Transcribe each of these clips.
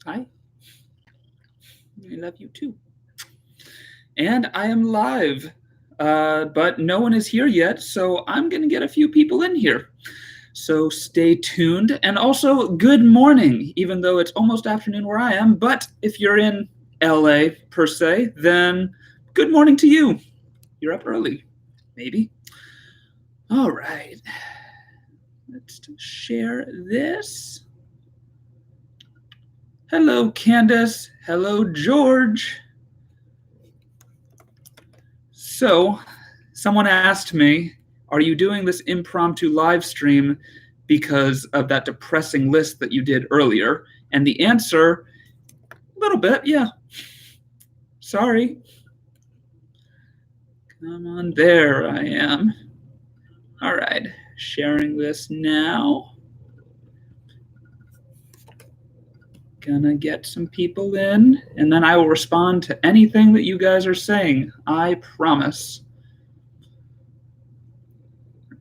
Hi. I love you too. And I am live, but no one is here yet, so I'm going to get a few people in here. So stay tuned. And also, good morning, even though it's almost afternoon where I am. But if you're in LA, per se, then good morning to you. You're up early, maybe. All right. Let's share this. Hello, Candace. Hello, George. So, someone asked me, are you doing this impromptu live stream because of that depressing list that you did earlier? And the answer, a little bit, yeah. Sorry. Come on, there I am. All right, sharing this now. Gonna get some people in, and then I will respond to anything that you guys are saying. I promise.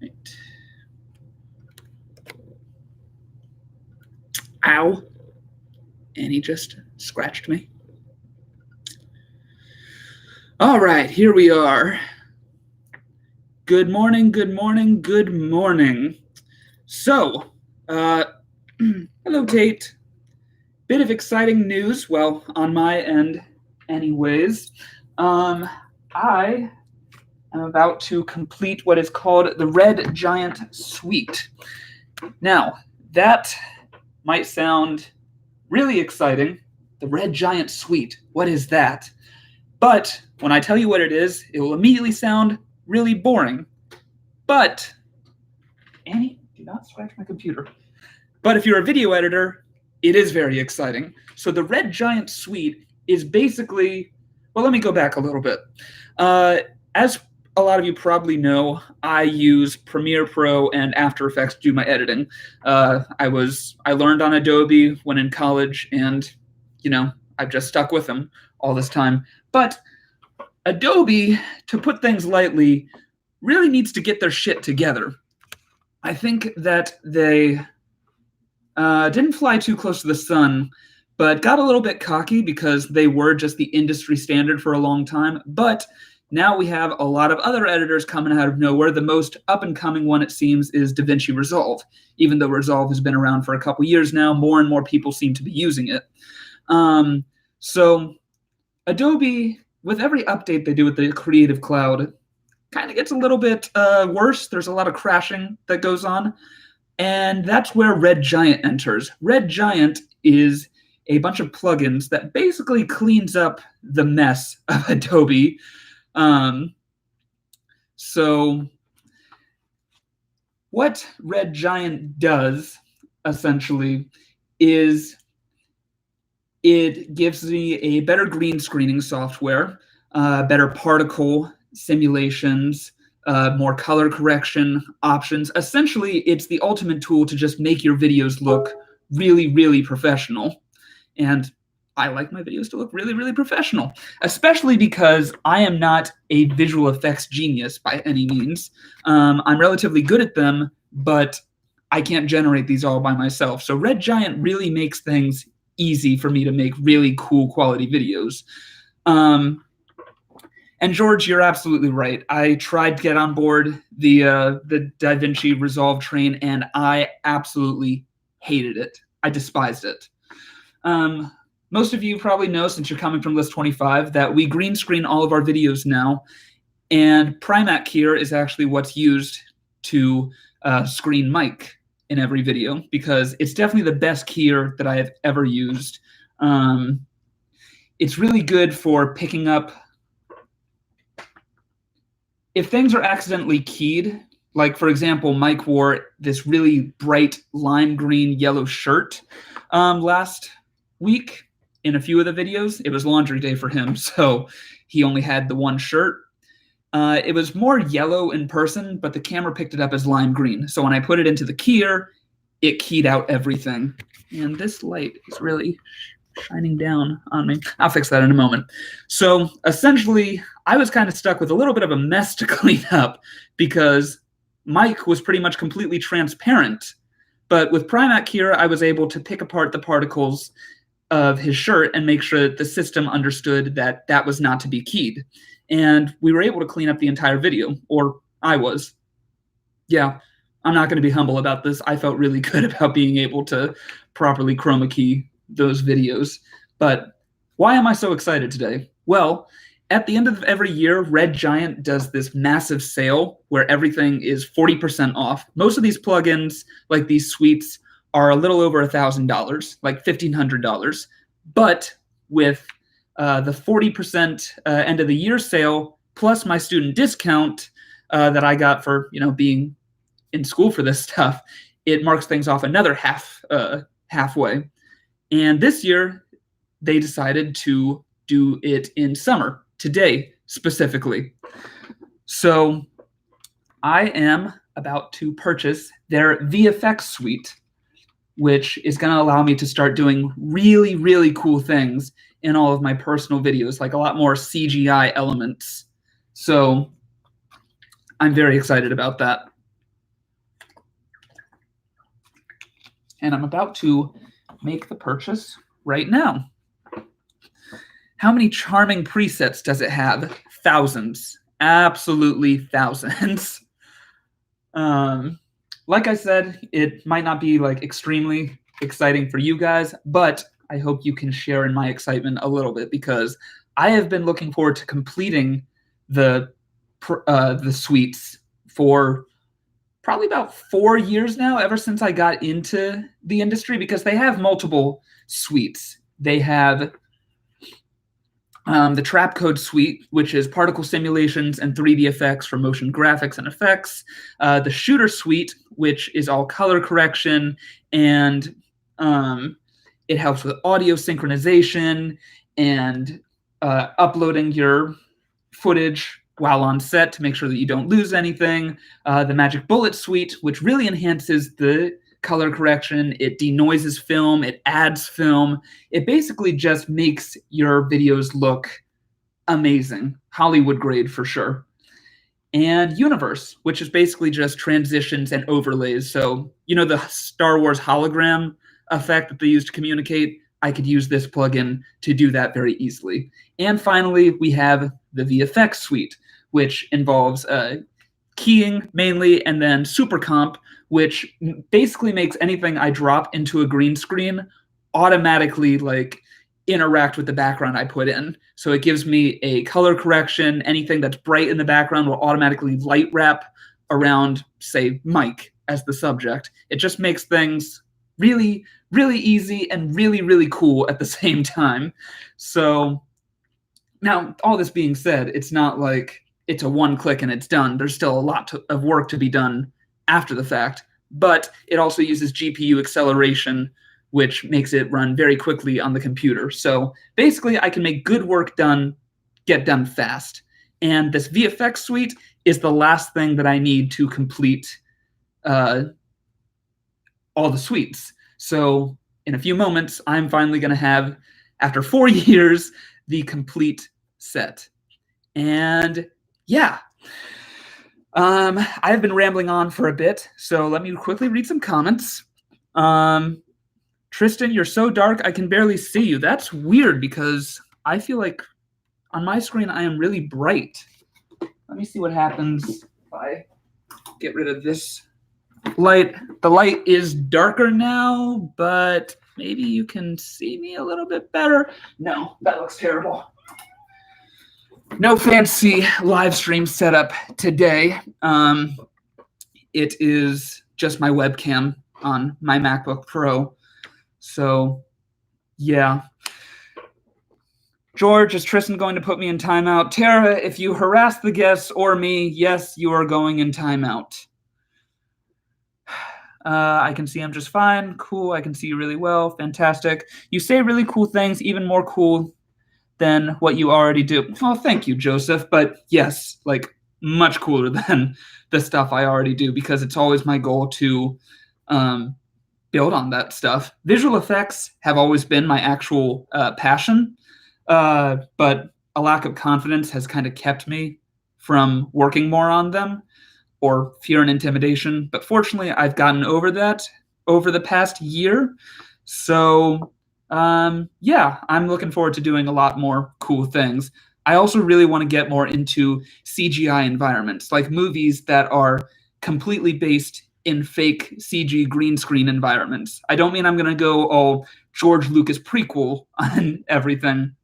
Right. Ow. And he just scratched me. All right, here we are. Good morning, good morning, good morning. So, hello, Tate. Bit of exciting news, well, on my end anyways. I am about to complete what is called the Red Giant Suite. Now, that might sound really exciting. The Red Giant Suite, what is that? But when I tell you what it is, it will immediately sound really boring. But, Annie, do not scratch my computer. But if you're a video editor, it is very exciting. So the Red Giant Suite is basically, well, let me go back a little bit. As a lot of you probably know, I use Premiere Pro and After Effects to do my editing. I learned on Adobe when in college, and I've just stuck with them all this time. But Adobe, to put things lightly, really needs to get their shit together. I think that they didn't fly too close to the sun, but got a little bit cocky because they were just the industry standard for a long time. But now we have a lot of other editors coming out of nowhere. The most up-and-coming one, it seems, is DaVinci Resolve. Even though Resolve has been around for a couple years now, more and more people seem to be using it. So Adobe, with every update they do with the Creative Cloud, kind of gets a little bit worse. There's a lot of crashing that goes on. And that's where Red Giant enters. Red Giant is a bunch of plugins that basically cleans up the mess of Adobe. So what Red Giant does, essentially, is it gives me a better green screening software, better particle simulations, more color correction options. Essentially, it's the ultimate tool to just make your videos look really, really professional. And I like my videos to look really, really professional, especially because I am not a visual effects genius by any means. I'm relatively good at them, but I can't generate these all by myself. So Red Giant really makes things easy for me to make really cool quality videos. And George, you're absolutely right. I tried to get on board the DaVinci Resolve train, and I absolutely hated it. I despised it. Most of you probably know, since you're coming from List25, that we green screen all of our videos now, and Primac here is actually what's used to screen mic in every video, because it's definitely the best keyer that I have ever used. It's really good for picking up if things are accidentally keyed. Like, for example, Mike wore this really bright lime green yellow shirt last week in a few of the videos. It was laundry day for him, so he only had the one shirt. It was more yellow in person, but the camera picked it up as lime green. So when I put it into the keyer, it keyed out everything. And this light is really shining down on me. I'll fix that in a moment. So essentially, I was kind of stuck with a little bit of a mess to clean up because Mike was pretty much completely transparent. But with Primac here, I was able to pick apart the particles of his shirt and make sure that the system understood that that was not to be keyed. And we were able to clean up the entire video, or I was. Yeah, I'm not going to be humble about this. I felt really good about being able to properly chroma key those videos. But why am I so excited today? Well, at the end of every year, Red Giant does this massive sale where everything is 40% off. Most of these plugins, like these suites, are a little over $1,000, like $1,500. But with the 40% end of the year sale, plus my student discount that I got for being in school for this stuff, it marks things off another halfway. And this year, they decided to do it in summer, today specifically. So I am about to purchase their VFX suite, which is going to allow me to start doing really, really cool things in all of my personal videos, like a lot more CGI elements. So I'm very excited about that. And I'm about to make the purchase right now. How many charming presets does it have? Thousands. Absolutely thousands. Like I said, it might not be like extremely exciting for you guys, but I hope you can share in my excitement a little bit, because I have been looking forward to completing the suites for probably about 4 years now, ever since I got into the industry, because they have multiple suites. They have the Trap Code suite, which is particle simulations and 3D effects for motion graphics and effects. The Shooter suite, which is all color correction, and it helps with audio synchronization and uploading your footage while on set to make sure that you don't lose anything. The Magic Bullet suite, which really enhances the color correction. It denoises film, it adds film. It basically just makes your videos look amazing. Hollywood grade for sure. And Universe, which is basically just transitions and overlays. So, the Star Wars hologram effect that they use to communicate, I could use this plugin to do that very easily. And finally, we have the VFX suite, which involves keying mainly, and then Super Comp, which basically makes anything I drop into a green screen automatically interact with the background I put in. So it gives me a color correction. Anything that's bright in the background will automatically light wrap around, say, Mike as the subject. It just makes things really, really easy and really, really cool at the same time. So now, all this being said, it's not like it's a one click and it's done. There's still a lot of work to be done after the fact, but it also uses GPU acceleration, which makes it run very quickly on the computer. So basically, I can make good work get done fast. And this VFX suite is the last thing that I need to complete all the suites. So in a few moments, I'm finally going to have, after 4 years, the complete set. And yeah, I've been rambling on for a bit, so let me quickly read some comments. Tristan, you're so dark, I can barely see you. That's weird, because I feel like on my screen I am really bright. Let me see what happens if I get rid of this light. The light is darker now, but maybe you can see me a little bit better. No, that looks terrible. No fancy live stream setup today. It is just my webcam on my MacBook Pro. So, yeah. George, is Tristan going to put me in timeout? Tara, if you harass the guests or me, yes, you are going in timeout. I can see him just fine. Cool, I can see you really well. Fantastic. You say really cool things, even more cool than what you already do. Oh, thank you, Joseph. But yes, much cooler than the stuff I already do, because it's always my goal to build on that stuff. Visual effects have always been my actual passion, but a lack of confidence has kind of kept me from working more on them, or fear and intimidation. But fortunately, I've gotten over that over the past year. So Yeah, I'm looking forward to doing a lot more cool things. I also really want to get more into CGI environments, like movies that are completely based in fake CG green screen environments. I don't mean I'm going to go all George Lucas prequel on everything,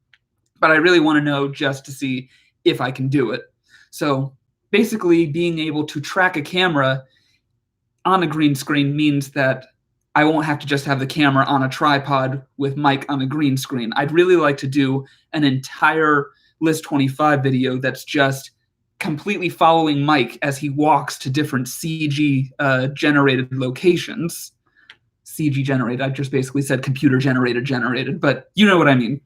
but I really want to know just to see if I can do it. So basically, being able to track a camera on a green screen means that I won't have to just have the camera on a tripod with mic on a green screen. I'd really like to do an entire List25 video that's just completely following Mike as he walks to different CG generated locations. CG generated, I just basically said computer generated, but you know what I mean.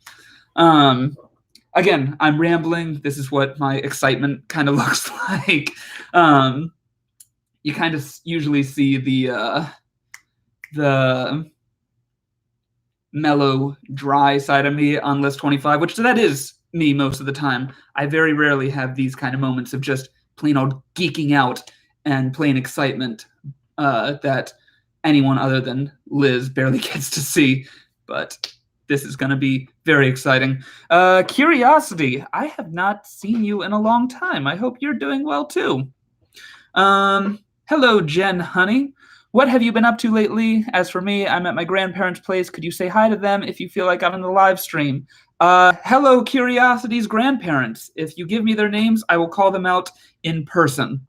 Again, I'm rambling. This is what my excitement kind of looks like. You kind of usually see the mellow, dry side of me on List25, which that is me most of the time. I very rarely have these kind of moments of just plain old geeking out and plain excitement that anyone other than Liz barely gets to see. But this is going to be very exciting. Curiosity, I have not seen you in a long time. I hope you're doing well too. Hello, Jen Honey. What have you been up to lately? As for me, I'm at my grandparents' place. Could you say hi to them if you feel like I'm in the live stream? Hello, Curiosity's grandparents. If you give me their names, I will call them out in person.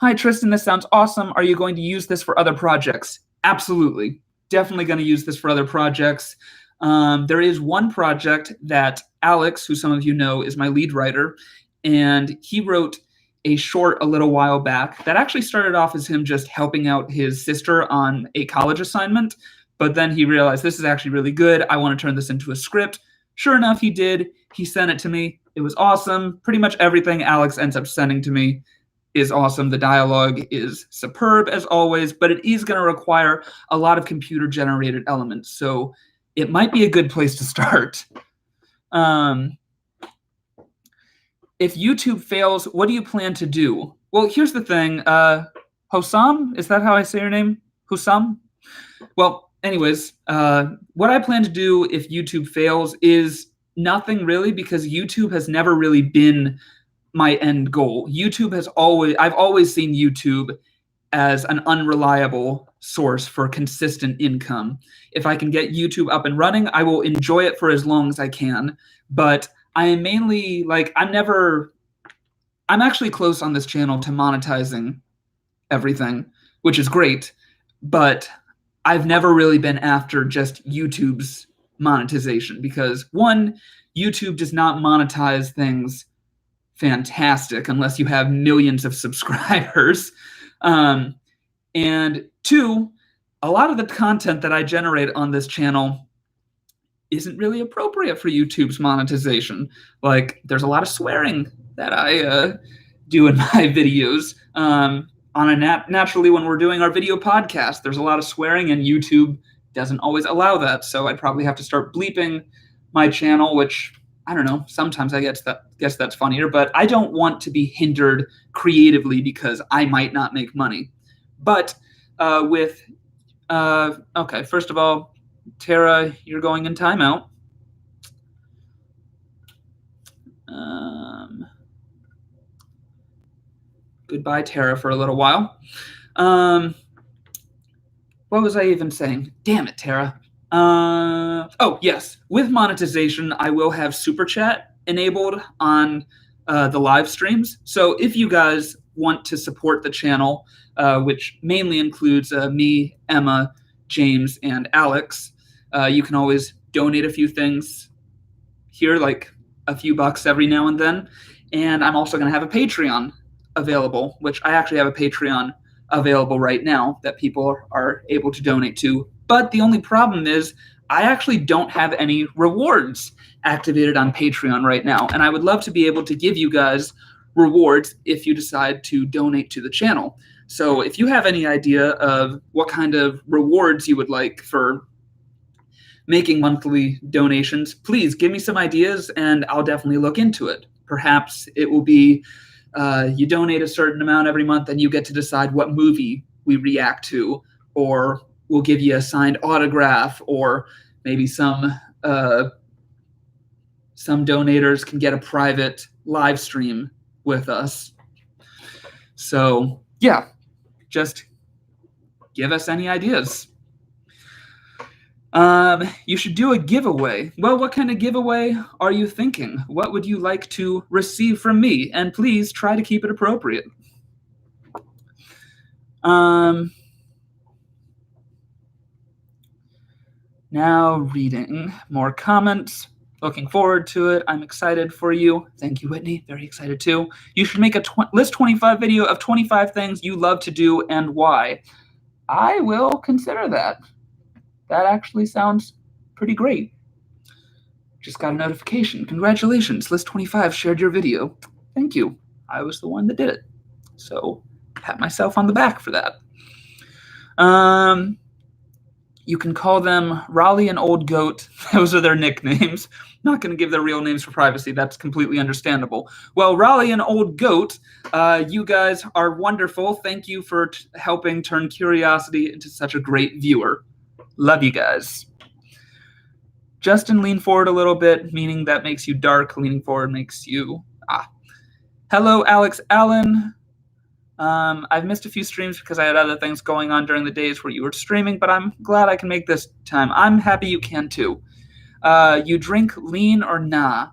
Hi, Tristan. This sounds awesome. Are you going to use this for other projects? Absolutely. Definitely going to use this for other projects. There is one project that Alex, who some of you know, is my lead writer, and he wrote a short a little while back that actually started off as him just helping out his sister on a college assignment, but then he realized this is actually really good. I want to turn this into a script. Sure enough, he did. He sent it to me. It was awesome. Pretty much everything Alex ends up sending to me is awesome. The dialogue is superb as always, but it is going to require a lot of computer generated elements. So it might be a good place to start. If YouTube fails, what do you plan to do? Well, here's the thing. Hossam, is that how I say your name? Hussam? Well, anyways, what I plan to do if YouTube fails is nothing really, because YouTube has never really been my end goal. I've always seen YouTube as an unreliable source for consistent income. If I can get YouTube up and running, I will enjoy it for as long as I can. But I am mainly I'm actually close on this channel to monetizing everything, which is great, but I've never really been after just YouTube's monetization because one, YouTube does not monetize things fantastic unless you have millions of subscribers. And two, a lot of the content that I generate on this channel isn't really appropriate for YouTube's monetization. Like, there's a lot of swearing that I do in my videos. Naturally, when we're doing our video podcast, there's a lot of swearing, and YouTube doesn't always allow that. So I'd probably have to start bleeping my channel, which, I don't know, sometimes I guess that's funnier, but I don't want to be hindered creatively because I might not make money. But okay, first of all, Tara, you're going in timeout. Goodbye, Tara, for a little while. What was I even saying? Damn it, Tara. Oh, yes. With monetization, I will have Super Chat enabled on the live streams. So if you guys want to support the channel, which mainly includes me, Emma, James, and Alex, you can always donate a few things here, like a few bucks every now and then. And I'm also going to have a Patreon available, which I actually have a Patreon available right now that people are able to donate to. But the only problem is I actually don't have any rewards activated on Patreon right now. And I would love to be able to give you guys rewards if you decide to donate to the channel. So if you have any idea of what kind of rewards you would like for making monthly donations, please give me some ideas and I'll definitely look into it. Perhaps it will be you donate a certain amount every month and you get to decide what movie we react to, or we'll give you a signed autograph, or maybe some donators can get a private live stream with us. So yeah, just give us any ideas. You should do a giveaway. Well, what kind of giveaway are you thinking? What would you like to receive from me? And please try to keep it appropriate. Now reading more comments. Looking forward to it. I'm excited for you. Thank you, Whitney. Very excited too. You should make a list 25 video of 25 things you love to do and why. I will consider that. That actually sounds pretty great. Just got a notification. Congratulations, List 25 shared your video. Thank you. I was the one that did it. So pat myself on the back for that. You can call them Raleigh and Old Goat. Those are their nicknames. Not going to give their real names for privacy. That's completely understandable. Well, Raleigh and Old Goat, you guys are wonderful. Thank you for helping turn curiosity into such a great viewer. Love you guys. Justin, lean forward a little bit, meaning that makes you dark. Leaning forward makes you... Hello, Alex Allen. I've missed a few streams because I had other things going on during the days where you were streaming, but I'm glad I can make this time. I'm happy you can too. You drink lean or nah?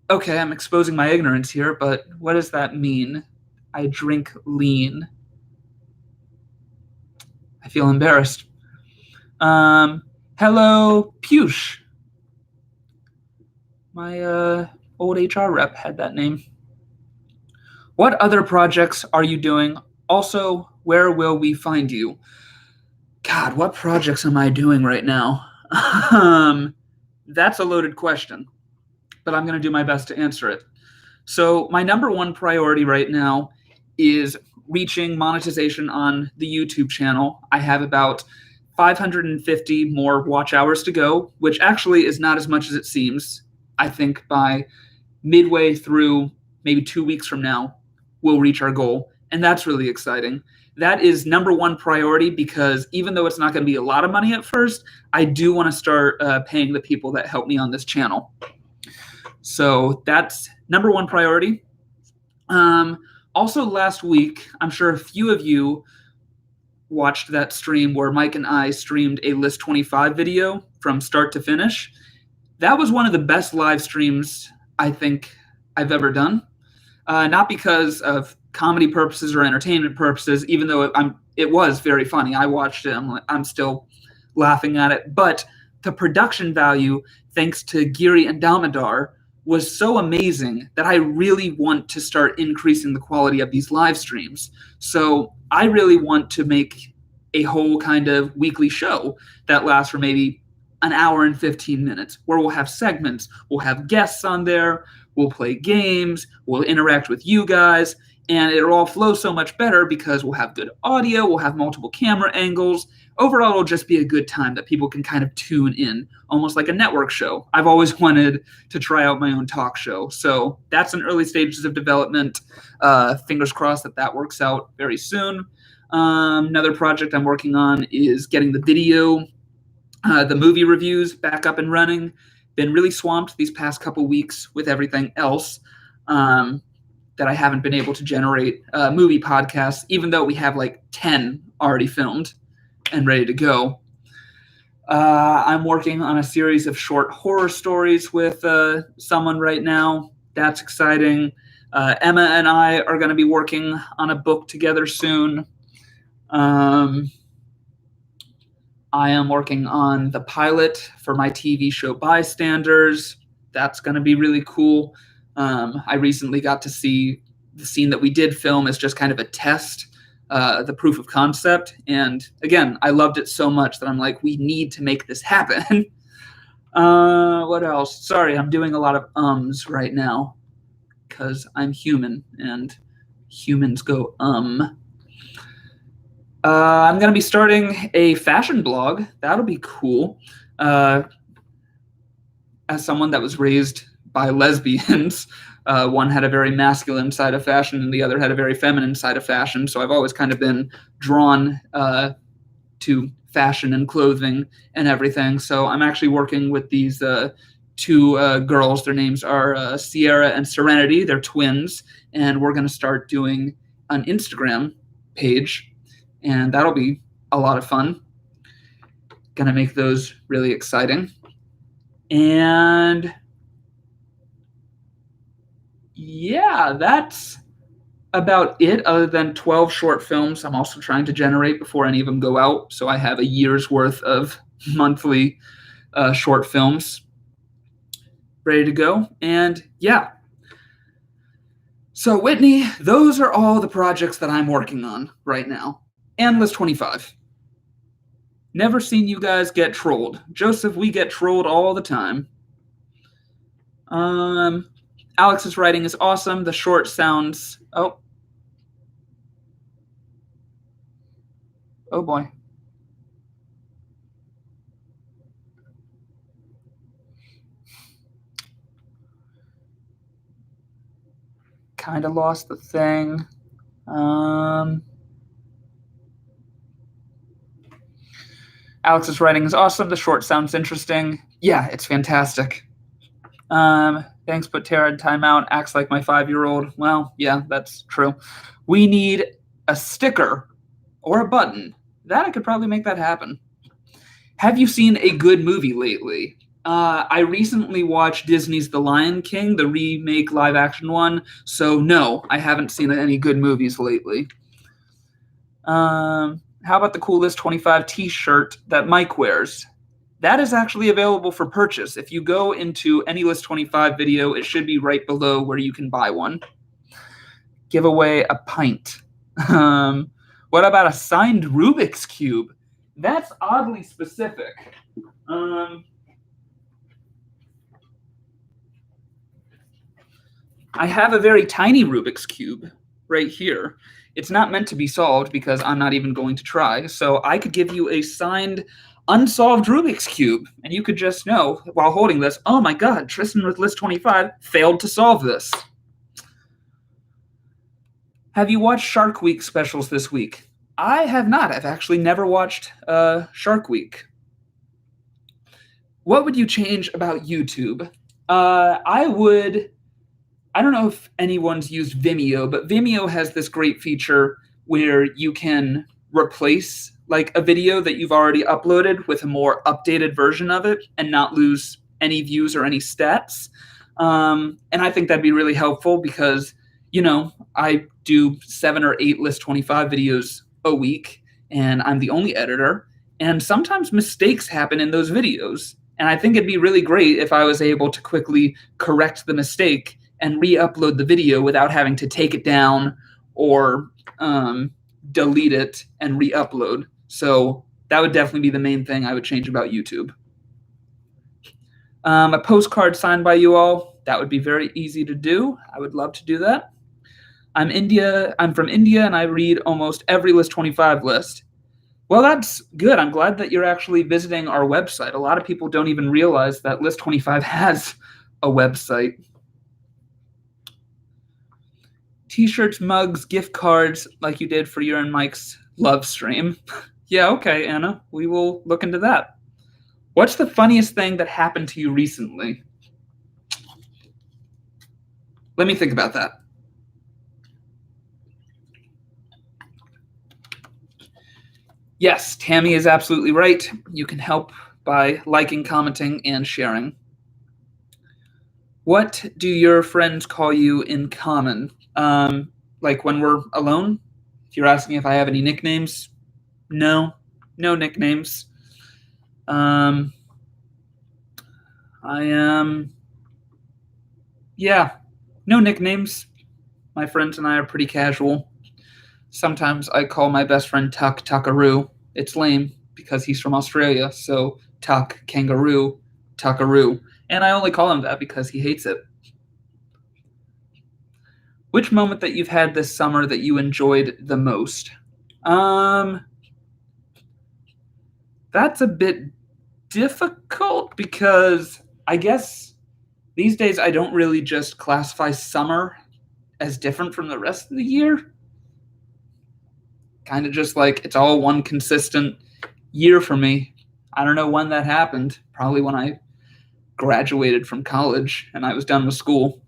Okay, I'm exposing my ignorance here, but what does that mean? I drink lean. I feel embarrassed. Hello, Push. My old HR rep had that name. What other projects are you doing? Also, where will we find you? God, what projects am I doing right now? That's a loaded question, but I'm going to do my best to answer it. So my number one priority right now is reaching monetization on the YouTube channel. I have about 550 more watch hours to go, which actually is not as much as it seems. I think by midway through, maybe 2 weeks from now, we'll reach our goal. And that's really exciting. That is number one priority because even though it's not going to be a lot of money at first, I do want to start paying the people that help me on this channel. So that's number one priority. Also last week, I'm sure a few of you watched that stream where Mike and I streamed a List 25 video from start to finish. That was one of the best live streams I think I've ever done. Not because of comedy purposes or entertainment purposes, even though it was very funny. I watched it. I'm still laughing at it. But the production value, thanks to Giri and Damodar, was so amazing that I really want to start increasing the quality of these live streams. So I really want to make a whole kind of weekly show that lasts for maybe an hour and 15 minutes, where we'll have segments, we'll have guests on there, we'll play games, we'll interact with you guys, and it'll all flow so much better because we'll have good audio, we'll have multiple camera angles. Overall, it'll just be a good time that people can kind of tune in, almost like a network show. I've always wanted to try out my own talk show, so that's in early stages of development. Fingers crossed that works out very soon. Another project I'm working on is getting the video, the movie reviews back up and running. Been really swamped these past couple weeks with everything else that I haven't been able to generate movie podcasts, even though we have like 10 already filmed and ready to go. I'm working on a series of short horror stories with someone right now. That's exciting. Emma and I are going to be working on a book together soon. I am working on the pilot for my TV show Bystanders. That's going to be really cool. I recently got to see the scene that we did film as just kind of a test, the proof of concept. And again, I loved it so much that I'm like, we need to make this happen. What else? Sorry, I'm doing a lot of ums right now because I'm human and humans go I'm going to be starting a fashion blog. That'll be cool. As someone that was raised by lesbians, one had a very masculine side of fashion and the other had a very feminine side of fashion. So I've always kind of been drawn to fashion and clothing and everything. So I'm actually working with these two girls. Their names are Sierra and Serenity. They're twins, and we're going to start doing an Instagram page, and that'll be a lot of fun. Going to make those really exciting. And yeah, that's about it, other than 12 short films I'm also trying to generate before any of them go out. So I have a year's worth of monthly short films ready to go. And yeah. So Whitney, those are all the projects that I'm working on right now. And List25. Never seen you guys get trolled. Joseph, we get trolled all the time. Alex's writing is awesome. The short sounds... Oh boy. Kind of lost the thing. Alex's writing is awesome. The short sounds interesting. Yeah, it's fantastic. Thanks, but Tara in timeout. Acts like my 5-year-old. Well, yeah, that's true. We need a sticker or a button. That I could probably make that happen. Have you seen a good movie lately? I recently watched Disney's The Lion King, the remake live-action one. So no, I haven't seen any good movies lately. How about the cool List25 t-shirt that Mike wears? That is actually available for purchase. If you go into any List25 video, it should be right below where you can buy one. Give away a pint. What about a signed Rubik's Cube? That's oddly specific. I have a very tiny Rubik's Cube right here. It's not meant to be solved because I'm not even going to try. So I could give you a signed, unsolved Rubik's Cube, and you could just know while holding this, oh my God, Tristan with List25 failed to solve this. Have you watched Shark Week specials this week? I have not. I've actually never watched Shark Week. What would you change about YouTube? I don't know if anyone's used Vimeo, but Vimeo has this great feature where you can replace like a video that you've already uploaded with a more updated version of it and not lose any views or any stats. And I think that'd be really helpful because, you know, I do 7 or 8 List25 videos a week, and I'm the only editor. And sometimes mistakes happen in those videos. And I think it'd be really great if I was able to quickly correct the mistake and re-upload the video without having to take it down or delete it and re-upload. So that would definitely be the main thing I would change about YouTube. A postcard signed by you all, that would be very easy to do. I would love to do that. I'm from India, and I read almost every List25 list. Well, that's good. I'm glad that you're actually visiting our website. A lot of people don't even realize that List25 has a website. T-shirts, mugs, gift cards, like you did for your and Mike's love stream. Yeah, okay, Anna. We will look into that. What's the funniest thing that happened to you recently? Let me think about that. Yes, Tammy is absolutely right. You can help by liking, commenting, and sharing. What do your friends call you in common? Like when we're alone? If you're asking if I have any nicknames, no nicknames. I am, no nicknames. My friends and I are pretty casual. Sometimes I call my best friend Tuck Tuckaroo. It's lame because he's from Australia, so Tuck, kangaroo, Tuckaroo. And I only call him that because he hates it. Which moment that you've had this summer that you enjoyed the most? That's a bit difficult because I guess these days I don't really just classify summer as different from the rest of the year. Kind of just like it's all one consistent year for me. I don't know when that happened. Probably when I graduated from college and I was done with school.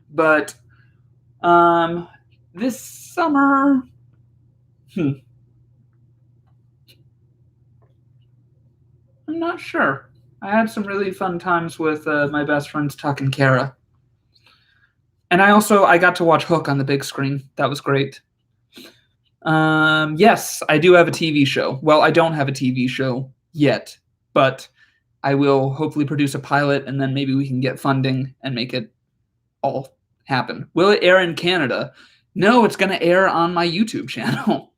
But this summer, I'm not sure. I had some really fun times with my best friends Tuck and Kara. And I got to watch Hook on the big screen. That was great. Yes, I do have a TV show. Well, I don't have a TV show yet, but I will hopefully produce a pilot and then maybe we can get funding and make it all happen. Will it air in Canada? No, it's going to air on my YouTube channel.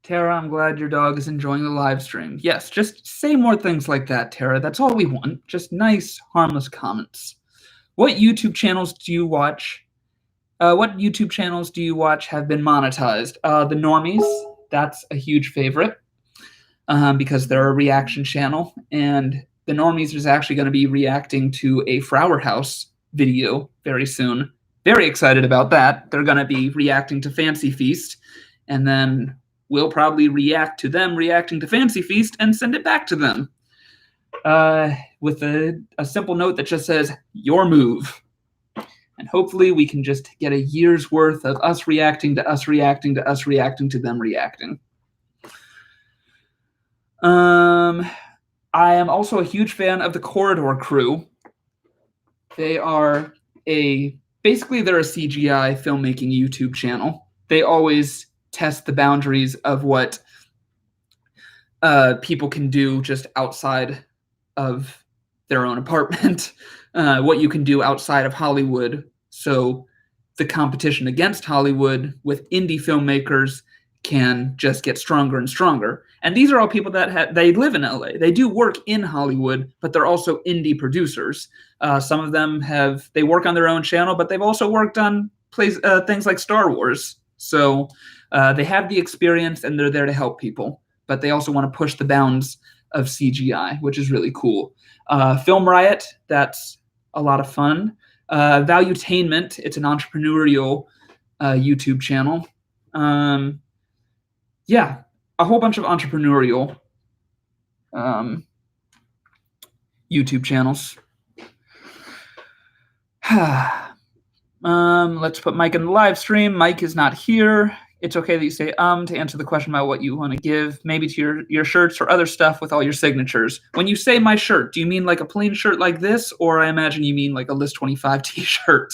Tara, I'm glad your dog is enjoying the live stream. Yes, just say more things like that, Tara. That's all we want. Just nice, harmless comments. What YouTube channels do you watch? What YouTube channels do you watch have been monetized? The Normies, that's a huge favorite because they're a reaction channel. And the Normies is actually going to be reacting to a Flower House video very soon. Very excited about that. They're going to be reacting to Fancy Feast. And then we'll probably react to them reacting to Fancy Feast and send it back to them with a simple note that just says, your move. And hopefully we can just get a year's worth of us reacting to us reacting to us reacting to them reacting. I am also a huge fan of the Corridor Crew. They are basically they're a CGI filmmaking YouTube channel. They always test the boundaries of what people can do just outside of their own apartment, what you can do outside of Hollywood. So the competition against Hollywood with indie filmmakers can just get stronger and stronger. And these are all people that they live in LA. They do work in Hollywood, but they're also indie producers. Some of them they work on their own channel, but they've also worked on things like Star Wars. So they have the experience and they're there to help people, but they also want to push the bounds of CGI, which is really cool. Film Riot, that's a lot of fun. Valuetainment, it's an entrepreneurial YouTube channel. Yeah, a whole bunch of entrepreneurial YouTube channels. Let's put Mike in the live stream. Mike is not here. It's okay that you say to answer the question about what you want to give, maybe to your shirts or other stuff with all your signatures. When you say my shirt, do you mean like a plain shirt like this, or I imagine you mean like a List25 t-shirt?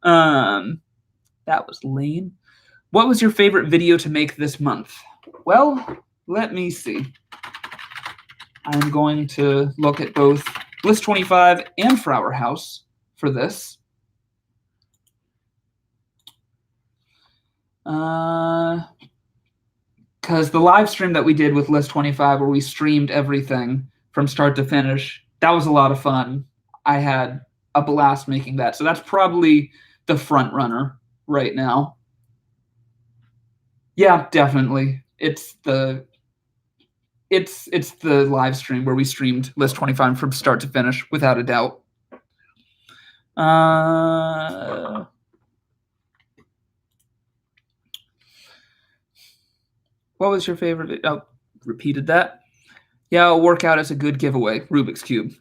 That was lame. What was your favorite video to make this month? Well, let me see. I'm going to look at both List25 and Flower House for this. Because the live stream that we did with List25, where we streamed everything from start to finish, that was a lot of fun. I had a blast making that. So that's probably the front runner right now. Yeah, definitely. It's the live stream where we streamed List25 from start to finish, without a doubt. What was your favorite? Oh, repeated that. Yeah, a workout is a good giveaway. Rubik's Cube.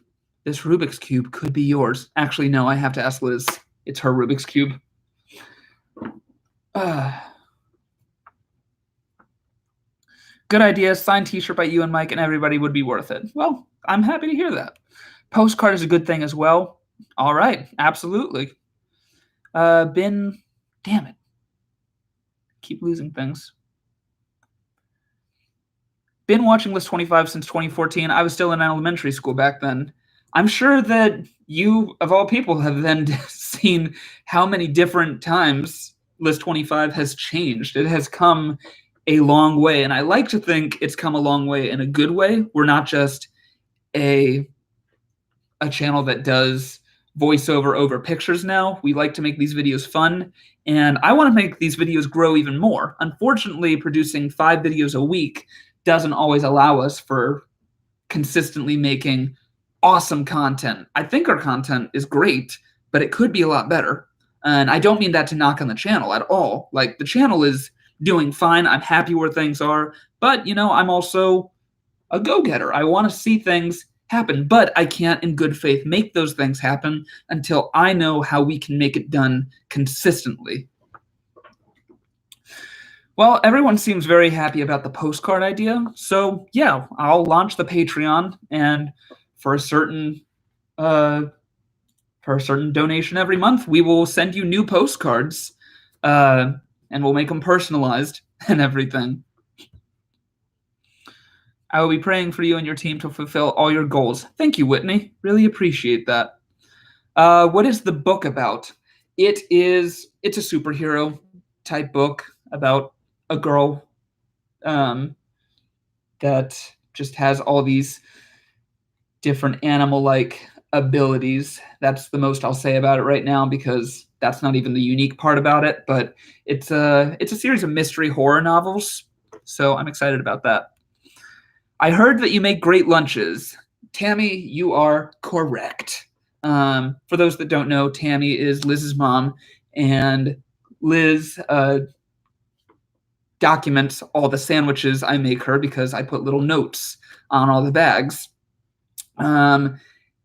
This Rubik's Cube could be yours. Actually, no, I have to ask Liz. It's her Rubik's Cube. Good idea. Signed t-shirt by you and Mike and everybody would be worth it. Well, I'm happy to hear that. Postcard is a good thing as well. All right. Absolutely. Damn it. Keep losing things. Been watching List25 since 2014. I was still in elementary school back then. I'm sure that you, of all people, have then seen how many different times List25 has changed. It has come a long way, and I like to think it's come a long way in a good way. We're not just a channel that does voiceover over pictures now. We like to make these videos fun, and I want to make these videos grow even more. Unfortunately, producing 5 videos a week doesn't always allow us for consistently making awesome content. I think our content is great, but it could be a lot better. And I don't mean that to knock on the channel at all. Like, the channel is doing fine. I'm happy where things are. But, I'm also a go-getter. I want to see things happen, but I can't in good faith make those things happen until I know how we can make it done consistently. Well, everyone seems very happy about the postcard idea. So yeah, I'll launch the Patreon, and for a certain donation every month, we will send you new postcards, and we'll make them personalized and everything. I will be praying for you and your team to fulfill all your goals. Thank you, Whitney. Really appreciate that. What is the book about? It's a superhero type book about a girl that just has all these different animal-like abilities. That's the most I'll say about it right now, because that's not even the unique part about it. But it's a series of mystery horror novels, so I'm excited about that. I heard that you make great lunches. Tammy, you are correct. For those that don't know, Tammy is Liz's mom, and Liz documents all the sandwiches I make her because I put little notes on all the bags. And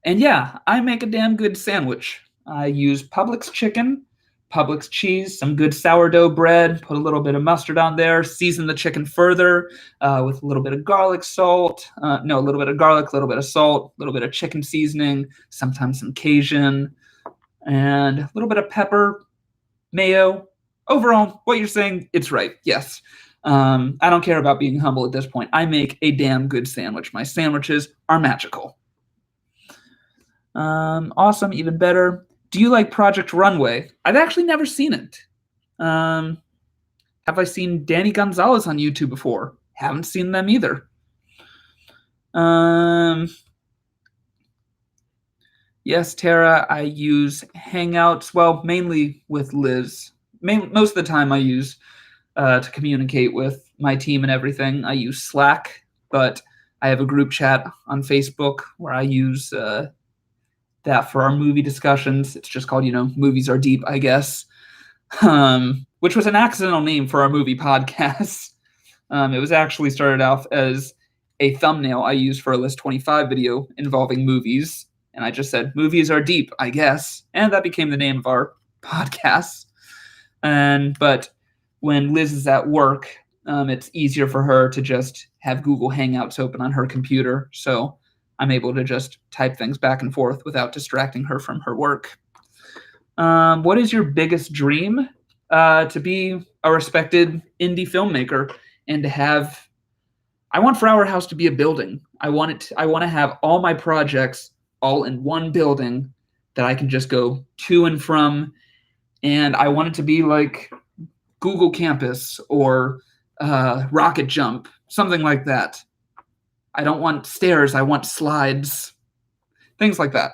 yeah, I make a damn good sandwich. I use Publix chicken, Publix cheese, some good sourdough bread, put a little bit of mustard on there, season the chicken further with a little bit of garlic salt. A little bit of garlic, a little bit of salt, a little bit of chicken seasoning, sometimes some Cajun, and a little bit of pepper, mayo. Overall, what you're saying, it's right. Yes. I don't care about being humble at this point. I make a damn good sandwich. My sandwiches are magical. Awesome, even better. Do you like Project Runway? I've actually never seen it. Have I seen Danny Gonzalez on YouTube before? Haven't seen them either. Yes, Tara, I use Hangouts, well, mainly with Liz. Most of the time I use to communicate with my team and everything. I use Slack, but I have a group chat on Facebook where I use that for our movie discussions. It's just called, Movies Are Deep, I guess, which was an accidental name for our movie podcast. It was actually started off as a thumbnail I used for a List25 video involving movies, and I just said, Movies Are Deep, I guess, and that became the name of our podcast. But when Liz is at work, it's easier for her to just have Google Hangouts open on her computer, so I'm able to just type things back and forth without distracting her from her work. What is your biggest dream? To be a respected indie filmmaker and to have. I want Flower House to be a building. I want to have all my projects all in one building that I can just go to and from, and I want it to be like Google Campus or Rocket Jump, something like that. I don't want stairs. I want slides. Things like that.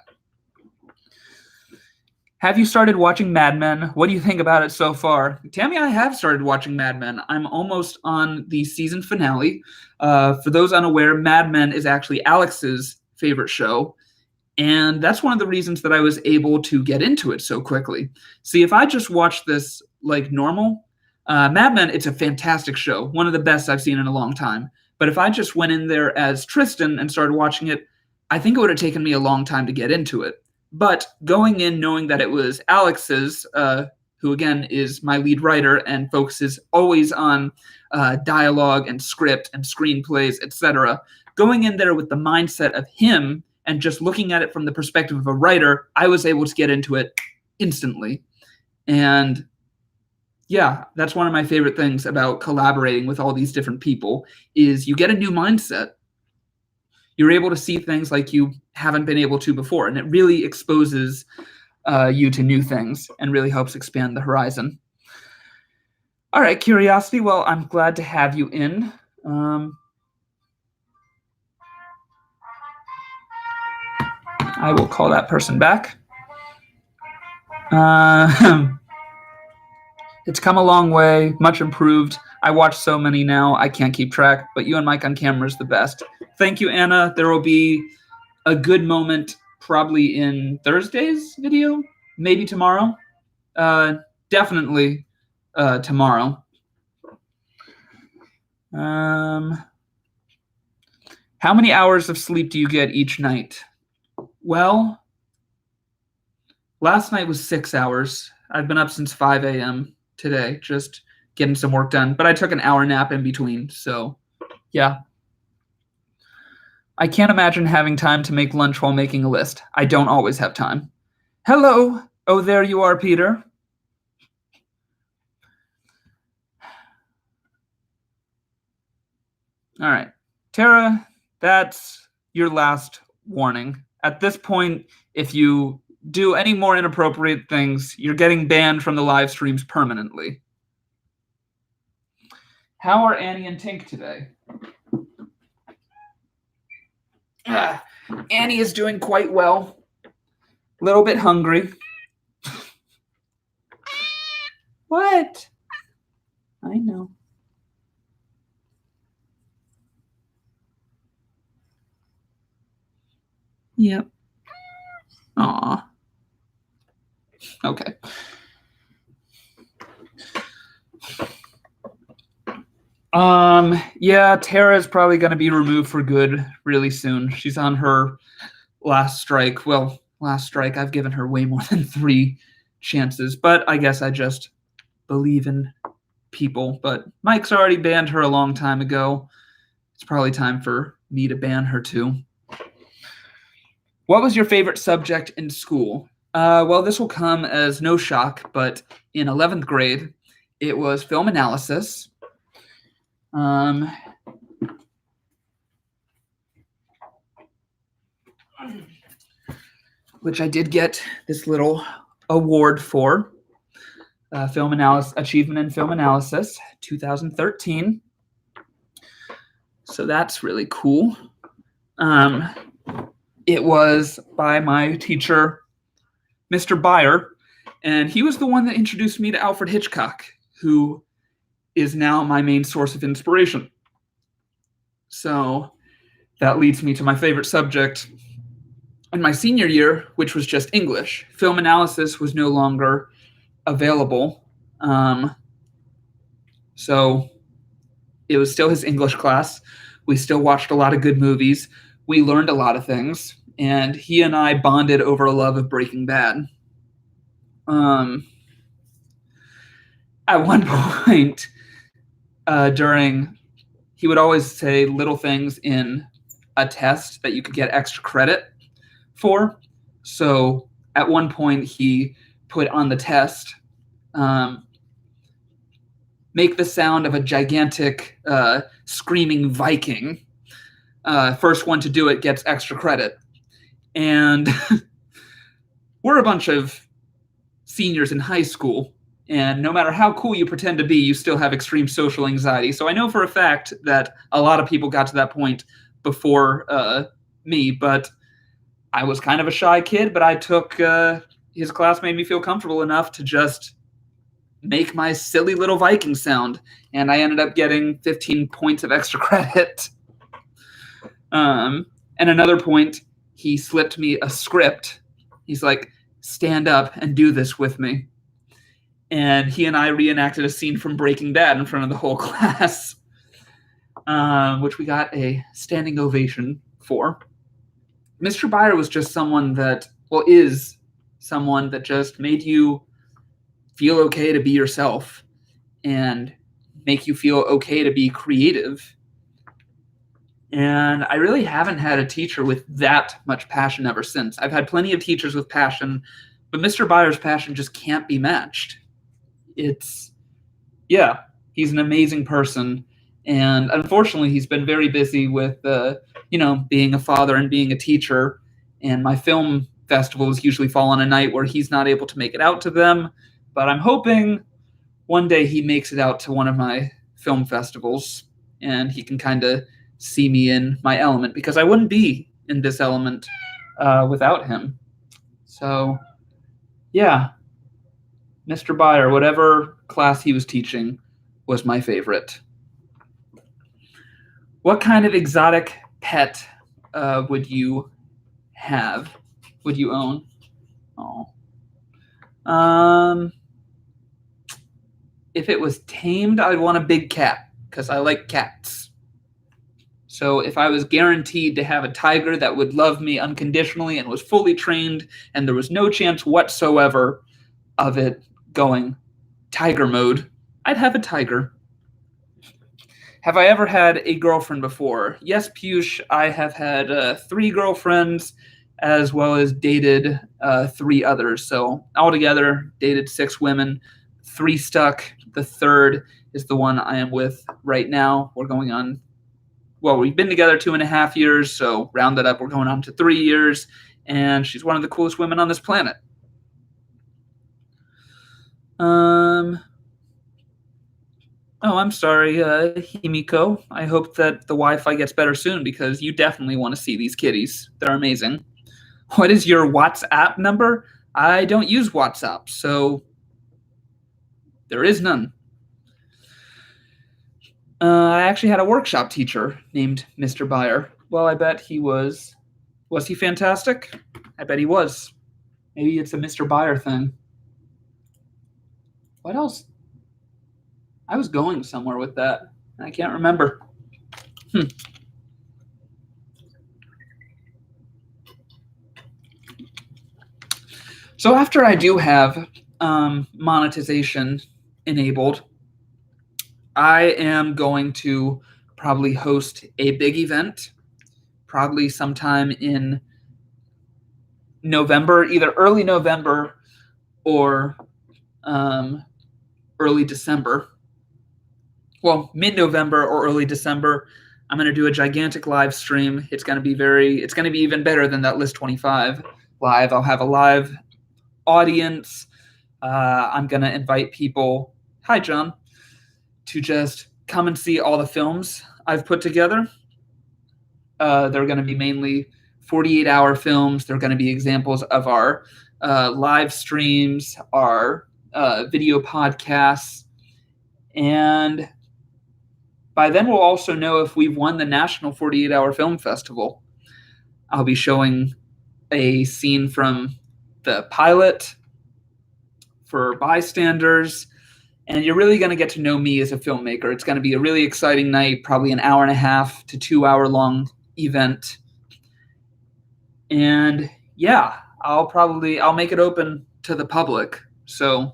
Have you started watching Mad Men? What do you think about it so far? Tammy, I have started watching Mad Men. I'm almost on the season finale. For those unaware, Mad Men is actually Alex's favorite show. And that's one of the reasons that I was able to get into it so quickly. See, if I just watched this like normal, Mad Men, it's a fantastic show. One of the best I've seen in a long time. But if I just went in there as Tristan and started watching it, I think it would have taken me a long time to get into it. But going in knowing that it was Alex's, who again is my lead writer and focuses always on dialogue and script and screenplays, etc., going in there with the mindset of him and just looking at it from the perspective of a writer, I was able to get into it instantly. And yeah, that's one of my favorite things about collaborating with all these different people is you get a new mindset. You're able to see things like you haven't been able to before, and it really exposes you to new things and really helps expand the horizon. All right, Curiosity, well, I'm glad to have you in. I will call that person back. It's come a long way, much improved. I watch so many now, I can't keep track, but you and Mike on camera is the best. Thank you, Anna. There will be a good moment probably in Thursday's video, maybe tomorrow. Definitely tomorrow. How many hours of sleep do you get each night? Well, last night was 6 hours. I've been up since 5 a.m. today, just getting some work done. But I took an hour nap in between, so yeah. I can't imagine having time to make lunch while making a list. I don't always have time. Hello. Oh, there you are, Peter. All right. Tara, that's your last warning. At this point, if you do any more inappropriate things, you're getting banned from the live streams permanently. How are Annie and Tink today? Annie is doing quite well. A little bit hungry. What? I know. Yep. Aw. Okay. Yeah, Tara is probably going to be removed for good really soon. She's on her last strike. Well, last strike. I've given her way more than 3 chances, but I guess I just believe in people. But Mike's already banned her a long time ago. It's probably time for me to ban her too. What was your favorite subject in school? Well, this will come as no shock, but in 11th grade, it was film analysis. Which I did get this little award for. Film analysis, achievement in film analysis, 2013. So that's really cool. It was by my teacher, Mr. Byer, and he was the one that introduced me to Alfred Hitchcock, who is now my main source of inspiration. So that leads me to my favorite subject in my senior year, which was just English. Film analysis was no longer available. So it was still his English class. We still watched a lot of good movies. We learned a lot of things. And he and I bonded over a love of Breaking Bad. At one point, he would always say little things in a test that you could get extra credit for. So at one point, he put on the test, make the sound of a gigantic screaming Viking. First one to do it gets extra credit. And we're a bunch of seniors in high school, and no matter how cool you pretend to be, you still have extreme social anxiety. So I know for a fact that a lot of people got to that point before me, but I was kind of a shy kid, but I took his class made me feel comfortable enough to just make my silly little Viking sound, and I ended up getting 15 points of extra credit. And another point, he slipped me a script. He's like, stand up and do this with me. And he and I reenacted a scene from Breaking Bad in front of the whole class, which we got a standing ovation for. Mr. Byer was just someone that, is someone that just made you feel okay to be yourself and make you feel okay to be creative. And I really haven't had a teacher with that much passion ever since. I've had plenty of teachers with passion, but Mr. Byer's passion just can't be matched. He's an amazing person. And unfortunately, he's been very busy with, being a father and being a teacher. And my film festivals usually fall on a night where he's not able to make it out to them. But I'm hoping one day he makes it out to one of my film festivals and he can kind of see me in my element, because I wouldn't be in this element without him. So, yeah, Mr. Byer, whatever class he was teaching, was my favorite. What kind of exotic pet would you have? Would you own? Oh. if it was tamed, I'd want a big cat because I like cats. So if I was guaranteed to have a tiger that would love me unconditionally and was fully trained and there was no chance whatsoever of it going tiger mode, I'd have a tiger. Have I ever had a girlfriend before? Yes, Piyush, I have had 3 girlfriends as well as dated 3 others. So altogether, dated 6 women, 3 stuck. The third is the one I am with right now. We're going on, well, we've been together 2.5 years, so round that up, we're going on to 3 years, and she's one of the coolest women on this planet. Oh, I'm sorry, Himiko. I hope that the Wi-Fi gets better soon because you definitely want to see these kitties. They're amazing. What is your WhatsApp number? I don't use WhatsApp, so there is none. I actually had a workshop teacher named Mr. Byer. Well, I bet he was. Was he fantastic? I bet he was. Maybe it's a Mr. Byer thing. What else? I was going somewhere with that. I can't remember. So after I do have monetization enabled, I am going to probably host a big event, probably sometime in November, either early November or early December. Well, mid-November or early December. I'm going to do a gigantic live stream. It's going to be even better than that List25 live. I'll have a live audience. I'm going to invite people, hi John, to just come and see all the films I've put together. They're going to be mainly 48-hour films. They're going to be examples of our live streams, our video podcasts, and by then we'll also know if we've won the National 48-Hour Film Festival. I'll be showing a scene from the pilot for bystanders, and you're really going to get to know me as a filmmaker. It's going to be a really exciting night, probably an 1.5 to 2 hour long event. And yeah, I'll make it open to the public. So,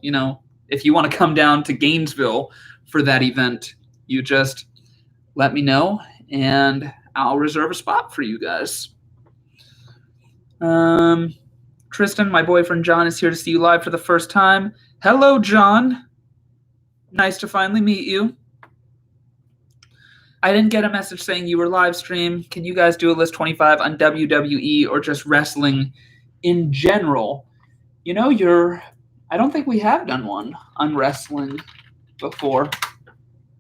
if you want to come down to Gainesville for that event, you just let me know and I'll reserve a spot for you guys. Tristan, my boyfriend John, is here to see you live for the first time. Hello, John. Nice to finally meet you. I didn't get a message saying you were live stream. Can you guys do a List25 on WWE or just wrestling in general? I don't think we have done one on wrestling before.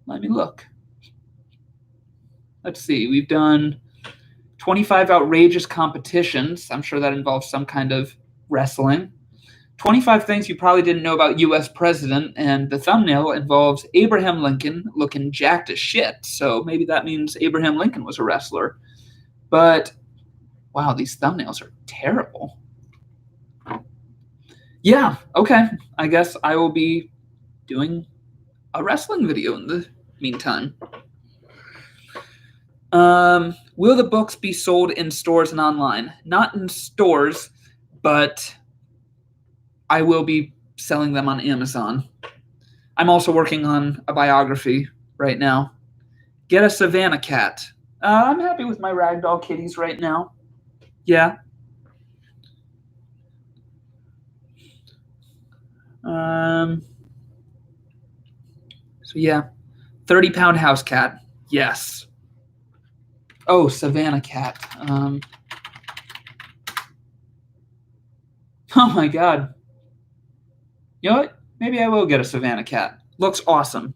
Let me look. Let's see. We've done 25 outrageous competitions. I'm sure that involves some kind of wrestling. 25 things you probably didn't know about U.S. president, and the thumbnail involves Abraham Lincoln looking jacked as shit. So maybe that means Abraham Lincoln was a wrestler. But, wow, these thumbnails are terrible. Yeah, okay. I guess I will be doing a wrestling video in the meantime. Will the books be sold in stores and online? Not in stores, but I will be selling them on Amazon. I'm also working on a biography right now. Get a Savannah cat. I'm happy with my ragdoll kitties right now. Yeah. So yeah, 30-pound house cat. Yes. Oh, Savannah cat. Oh my God. You know what? Maybe I will get a Savannah cat. Looks awesome.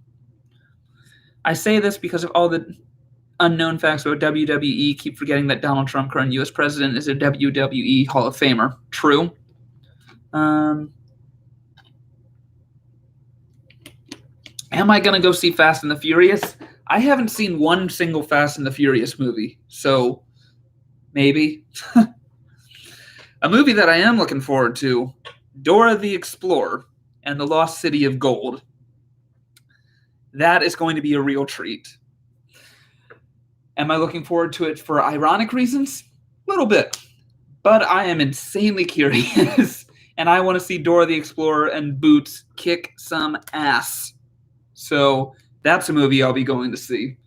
I say this because of all the unknown facts about WWE. Keep forgetting that Donald Trump, current U.S. president, is a WWE Hall of Famer. True. Am I going to go see Fast and the Furious? I haven't seen one single Fast and the Furious movie, so maybe. A movie that I am looking forward to, Dora the Explorer and the Lost City of Gold. That is going to be a real treat. Am I looking forward to it for ironic reasons? A little bit. But I am insanely curious, and I want to see Dora the Explorer and Boots kick some ass. So that's a movie I'll be going to see.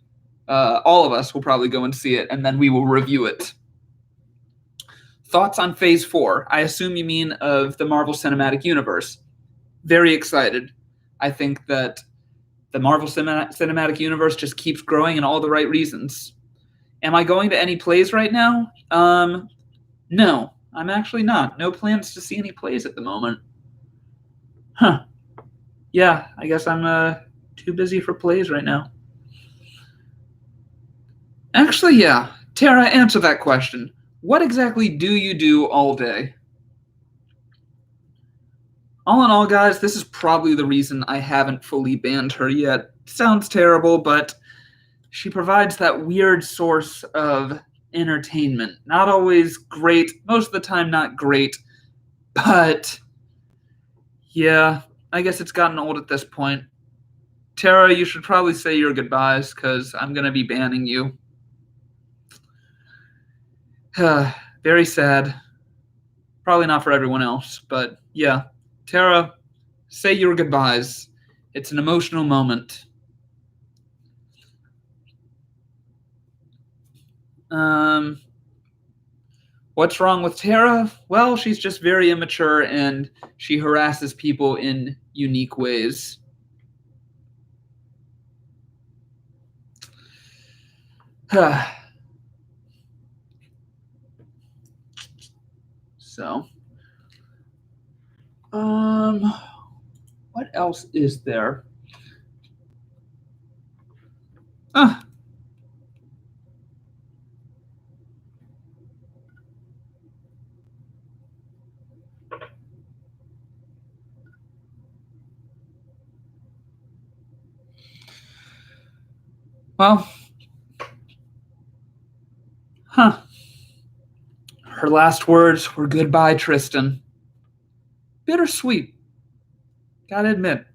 All of us will probably go and see it, and then we will review it. Thoughts on Phase 4? I assume you mean of the Marvel Cinematic Universe. Very excited. I think that the Marvel Cinematic Universe just keeps growing in all the right reasons. Am I going to any plays right now? No, I'm actually not. No plans to see any plays at the moment. Huh. Yeah, I guess I'm too busy for plays right now. Actually, yeah. Tara, answer that question. What exactly do you do all day? All in all, guys, this is probably the reason I haven't fully banned her yet. Sounds terrible, but she provides that weird source of entertainment. Not always great, most of the time not great, but yeah, I guess it's gotten old at this point. Tara, you should probably say your goodbyes, because I'm going to be banning you. Very sad. Probably not for everyone else, but yeah. Tara, say your goodbyes. It's an emotional moment. What's wrong with Tara? Well, she's just very immature and she harasses people in unique ways. So, what else is there? Well, her last words were goodbye, Tristan. Bittersweet. Gotta admit,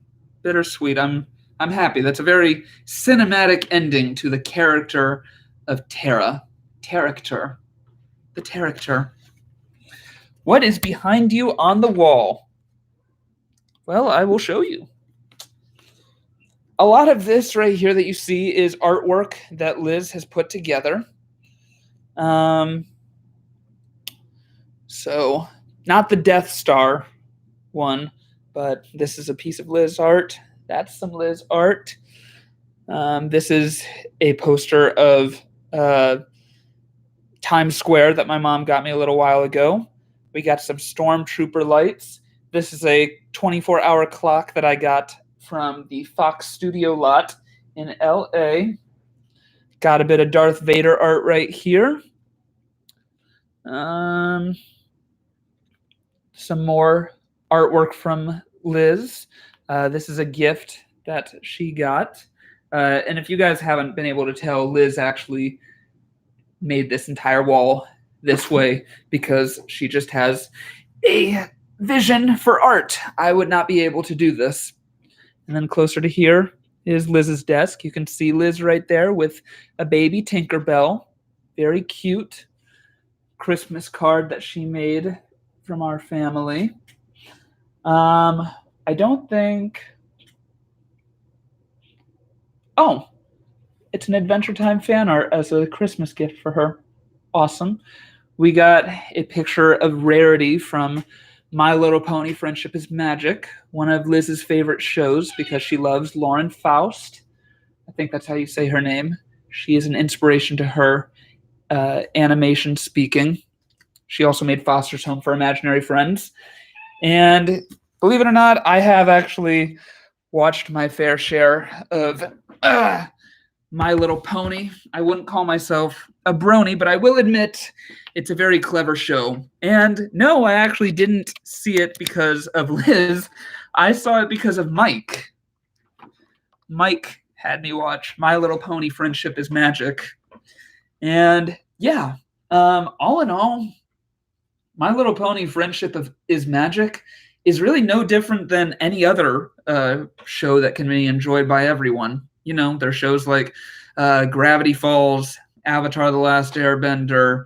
bittersweet. I'm happy. That's a very cinematic ending to the character of Tara. Character. The character. What is behind you on the wall? Well, I will show you. A lot of this right here that you see is artwork that Liz has put together. So, not the Death Star one, but this is a piece of Liz art. That's some Liz art. This is a poster of Times Square that my mom got me a little while ago. We got some Stormtrooper lights. This is a 24-hour clock that I got from the Fox Studio lot in LA. Got a bit of Darth Vader art right here. Some more artwork from Liz. This is a gift that she got. And if you guys haven't been able to tell, Liz actually made this entire wall this way because she just has a vision for art. I would not be able to do this. And then closer to here is Liz's desk. You can see Liz right there with a baby Tinkerbell. Very cute Christmas card that she made from our family. I don't think... Oh, it's an Adventure Time fan art as a Christmas gift for her. Awesome. We got a picture of Rarity from My Little Pony Friendship is Magic, one of Liz's favorite shows because she loves Lauren Faust. I think that's how you say her name. She is an inspiration to her animation speaking. She also made Foster's Home for Imaginary Friends. And believe it or not, I have actually watched my fair share of My Little Pony. I wouldn't call myself a brony, but I will admit it's a very clever show. And no, I actually didn't see it because of Liz. I saw it because of Mike. Mike had me watch My Little Pony Friendship is Magic. And yeah, all in all, My Little Pony Friendship is Magic is really no different than any other show that can be enjoyed by everyone. You know, there's shows like Gravity Falls, Avatar: The Last Airbender,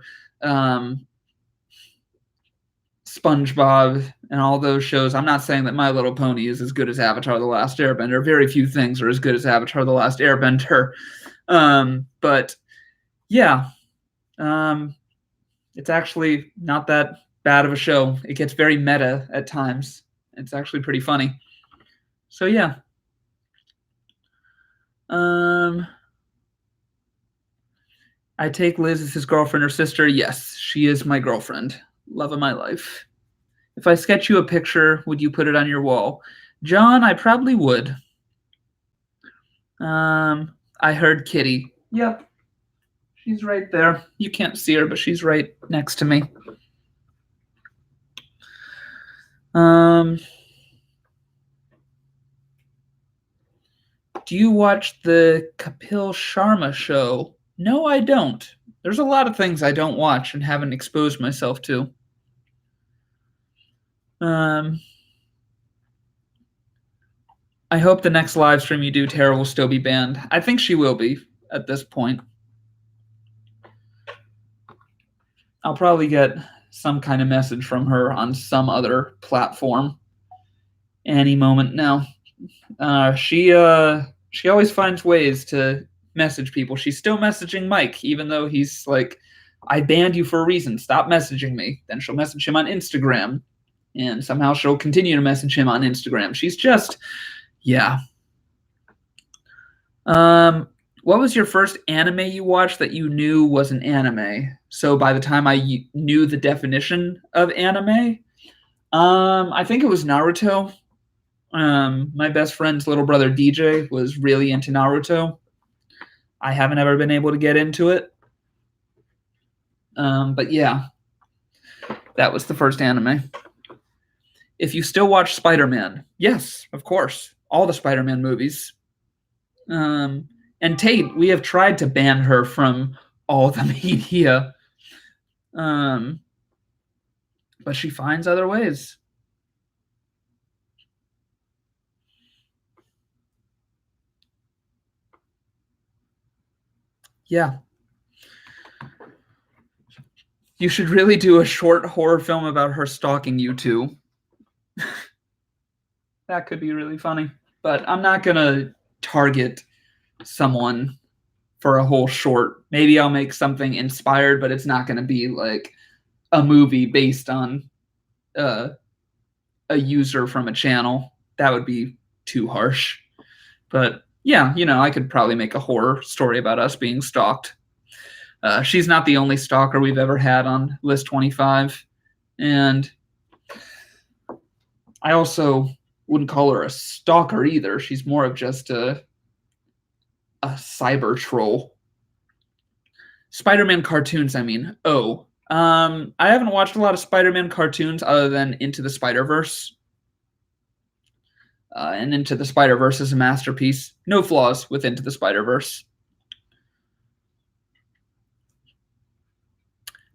SpongeBob, and all those shows. I'm not saying that My Little Pony is as good as Avatar: The Last Airbender. Very few things are as good as Avatar: The Last Airbender. But yeah, it's actually not that bad of a show. It gets very meta at times. It's actually pretty funny. So yeah. I take Liz as his girlfriend or sister. Yes, she is my girlfriend. Love of my life. If I sketch you a picture, would you put it on your wall? John, I probably would. I heard Kitty. Yep. She's right there. You can't see her, but she's right next to me. Do you watch the Kapil Sharma show? No, I don't. There's a lot of things I don't watch and haven't exposed myself to. I hope the next live stream you do, Tara, will still be banned. I think she will be at this point. I'll probably get some kind of message from her on some other platform any moment now. She always finds ways to message people. She's still messaging Mike, even though he's like, I banned you for a reason. Stop messaging me. Then she'll message him on Instagram, and somehow she'll continue to message him on Instagram. She's just, yeah. What was your first anime you watched that you knew was an anime? So by the time I knew the definition of anime, I think it was Naruto. My best friend's little brother DJ was really into Naruto. I haven't ever been able to get into it. But yeah, that was the first anime. If you still watch Spider-Man, yes, of course. All the Spider-Man movies. And Tate, we have tried to ban her from all the media. But she finds other ways. Yeah. You should really do a short horror film about her stalking you two. That could be really funny. But I'm not going to target someone for a whole short. Maybe I'll make something inspired, but it's not going to be like a movie based on a user from a channel. That would be too harsh. But yeah, you know, I could probably make a horror story about us being stalked. She's not the only stalker we've ever had on List25. And I also wouldn't call her a stalker either. She's more of just a cyber troll. Spider-Man cartoons, I mean. I haven't watched a lot of Spider-Man cartoons other than Into the Spider-Verse. And Into the Spider-Verse is a masterpiece. No flaws with Into the Spider-Verse.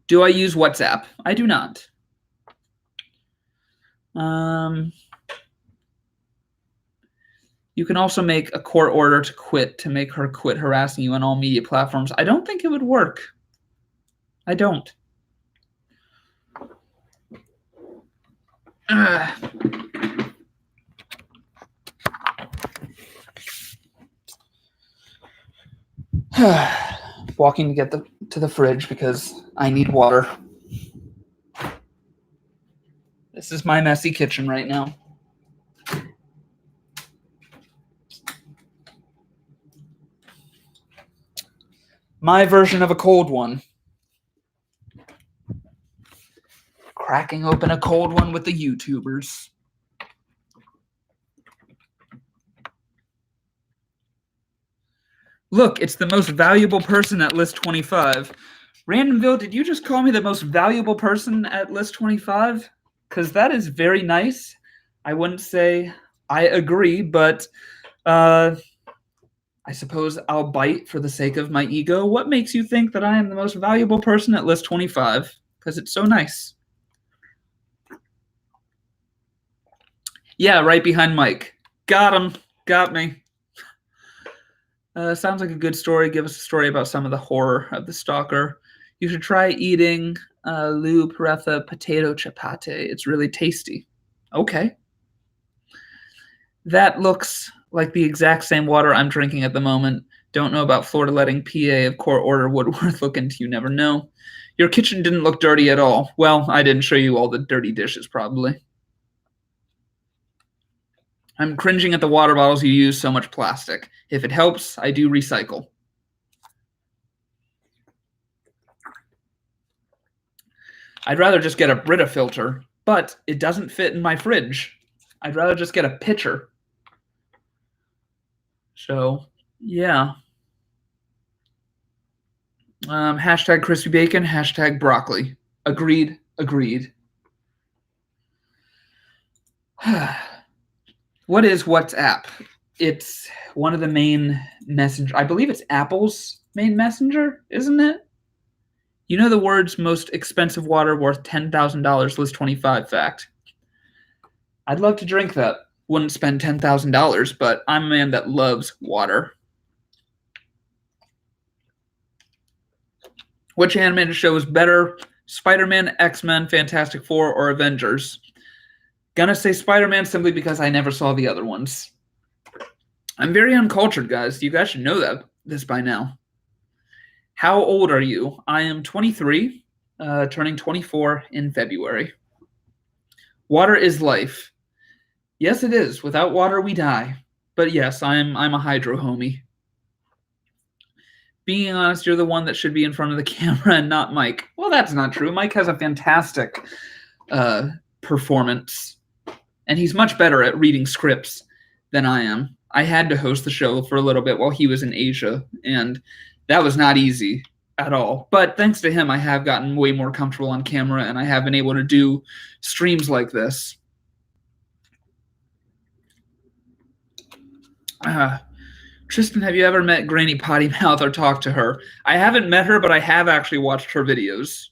Do I use WhatsApp? I do not. You can also make a court order to quit to make her quit harassing you on all media platforms. I don't think it would work. I don't. Walking to get to the fridge because I need water. This is my messy kitchen right now. My version of a cold one. Cracking open a cold one with the YouTubers. Look, it's the most valuable person at List25. Randomville, did you just call me the most valuable person at List25? Because that is very nice. I wouldn't say I agree, but I suppose I'll bite for the sake of my ego. What makes you think that I am the most valuable person at List25? Because it's so nice. Yeah, right behind Mike. Got him. Got me. Sounds like a good story. Give us a story about some of the horror of the stalker. You should try eating Lou Paretha potato chapate. It's really tasty. Okay. That looks like the exact same water I'm drinking at the moment. Don't know about Florida letting PA of court order Woodworth look into. You never know. Your kitchen didn't look dirty at all. Well, I didn't show you all the dirty dishes, probably. I'm cringing at the water bottles you use so much plastic. If it helps, I do recycle. I'd rather just get a Brita filter, but it doesn't fit in my fridge. I'd rather just get a pitcher. So, yeah. Hashtag crispy bacon, hashtag broccoli. Agreed, agreed. What is WhatsApp? It's one of the main messenger. I believe it's Apple's main messenger, isn't it? You know the words most expensive water worth $10,000, List25 fact. I'd love to drink that. Wouldn't spend $10,000, but I'm a man that loves water. Which animated show is better? Spider-Man, X-Men, Fantastic Four, or Avengers? Gonna say Spider-Man simply because I never saw the other ones. I'm very uncultured, guys. You guys should know this by now. How old are you? I am 23, turning 24 in February. Water is life. Yes, it is. Without water, we die. But yes, I'm a hydro homie. Being honest, you're the one that should be in front of the camera and not Mike. Well, that's not true. Mike has a fantastic performance. And he's much better at reading scripts than I am. I had to host the show for a little bit while he was in Asia, and that was not easy at all. But thanks to him, I have gotten way more comfortable on camera, and I have been able to do streams like this. Tristan, have you ever met Granny Potty Mouth or talked to her? I haven't met her, but I have actually watched her videos.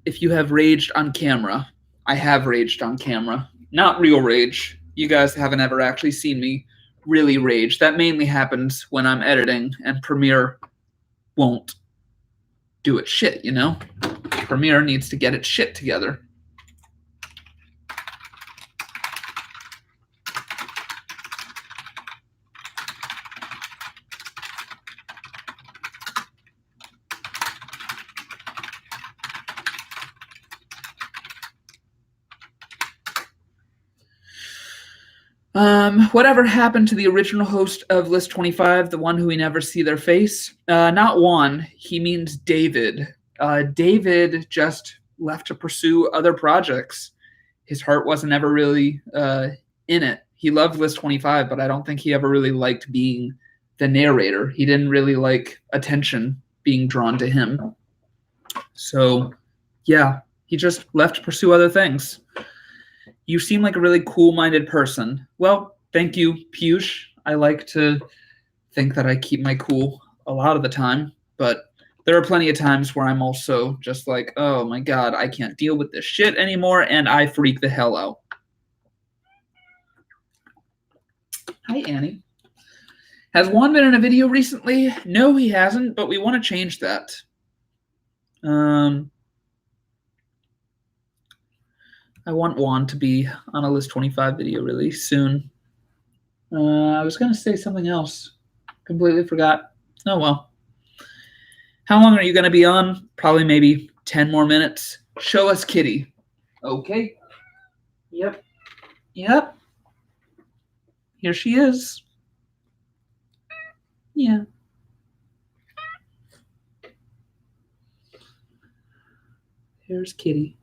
If you have raged on camera, I have raged on camera. Not real rage. You guys haven't ever actually seen me really rage. That mainly happens when I'm editing and Premiere won't do its shit, you know? Premiere needs to get its shit together. Whatever happened to the original host of List25, the one who we never see their face? Not Juan. He means David. David just left to pursue other projects. His heart wasn't ever really in it. He loved List25, but I don't think he ever really liked being the narrator. He didn't really like attention being drawn to him. So, yeah, he just left to pursue other things. You seem like a really cool-minded person. Well, thank you, Piyush. I like to think that I keep my cool a lot of the time, but there are plenty of times where I'm also just like, oh my God, I can't deal with this shit anymore, and I freak the hell out. Hi, Annie. Has Juan been in a video recently? No, he hasn't, but we want to change that. I want Juan to be on a List25 video really soon. I was going to say something else. Completely forgot. Oh, well. How long are you going to be on? Probably maybe 10 more minutes. Show us Kitty. Okay. Yep. Yep. Here she is. Yeah. Here's Kitty.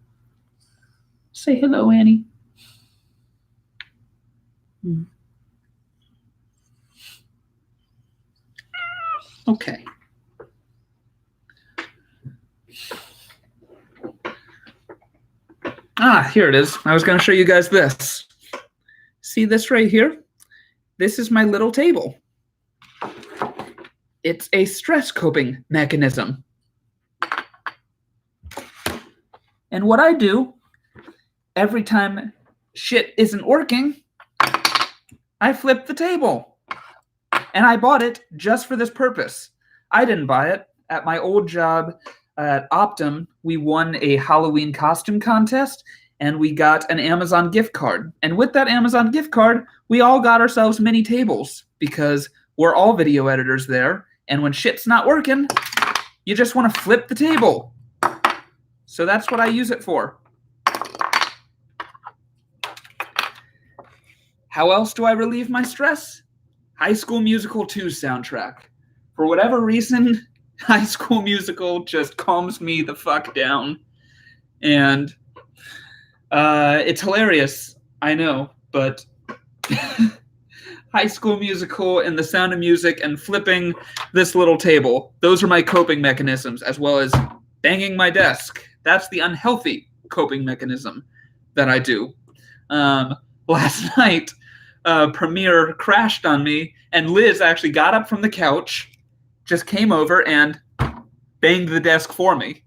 Say hello, Annie. Okay. Here it is. I was going to show you guys this. See this right here? This is my little table. It's a stress coping mechanism. And what I do every time shit isn't working, I flip the table. And I bought it just for this purpose. I didn't buy it. At my old job at Optum, we won a Halloween costume contest and we got an Amazon gift card. And with that Amazon gift card, we all got ourselves mini tables because we're all video editors there. And when shit's not working, you just want to flip the table. So that's what I use it for. How else do I relieve my stress? High School Musical 2 soundtrack. For whatever reason, High School Musical just calms me the fuck down. And it's hilarious, I know, but High School Musical and The Sound of Music and flipping this little table, those are my coping mechanisms, as well as banging my desk. That's the unhealthy coping mechanism that I do. Last night, Premiere crashed on me, and Liz actually got up from the couch, just came over and banged the desk for me.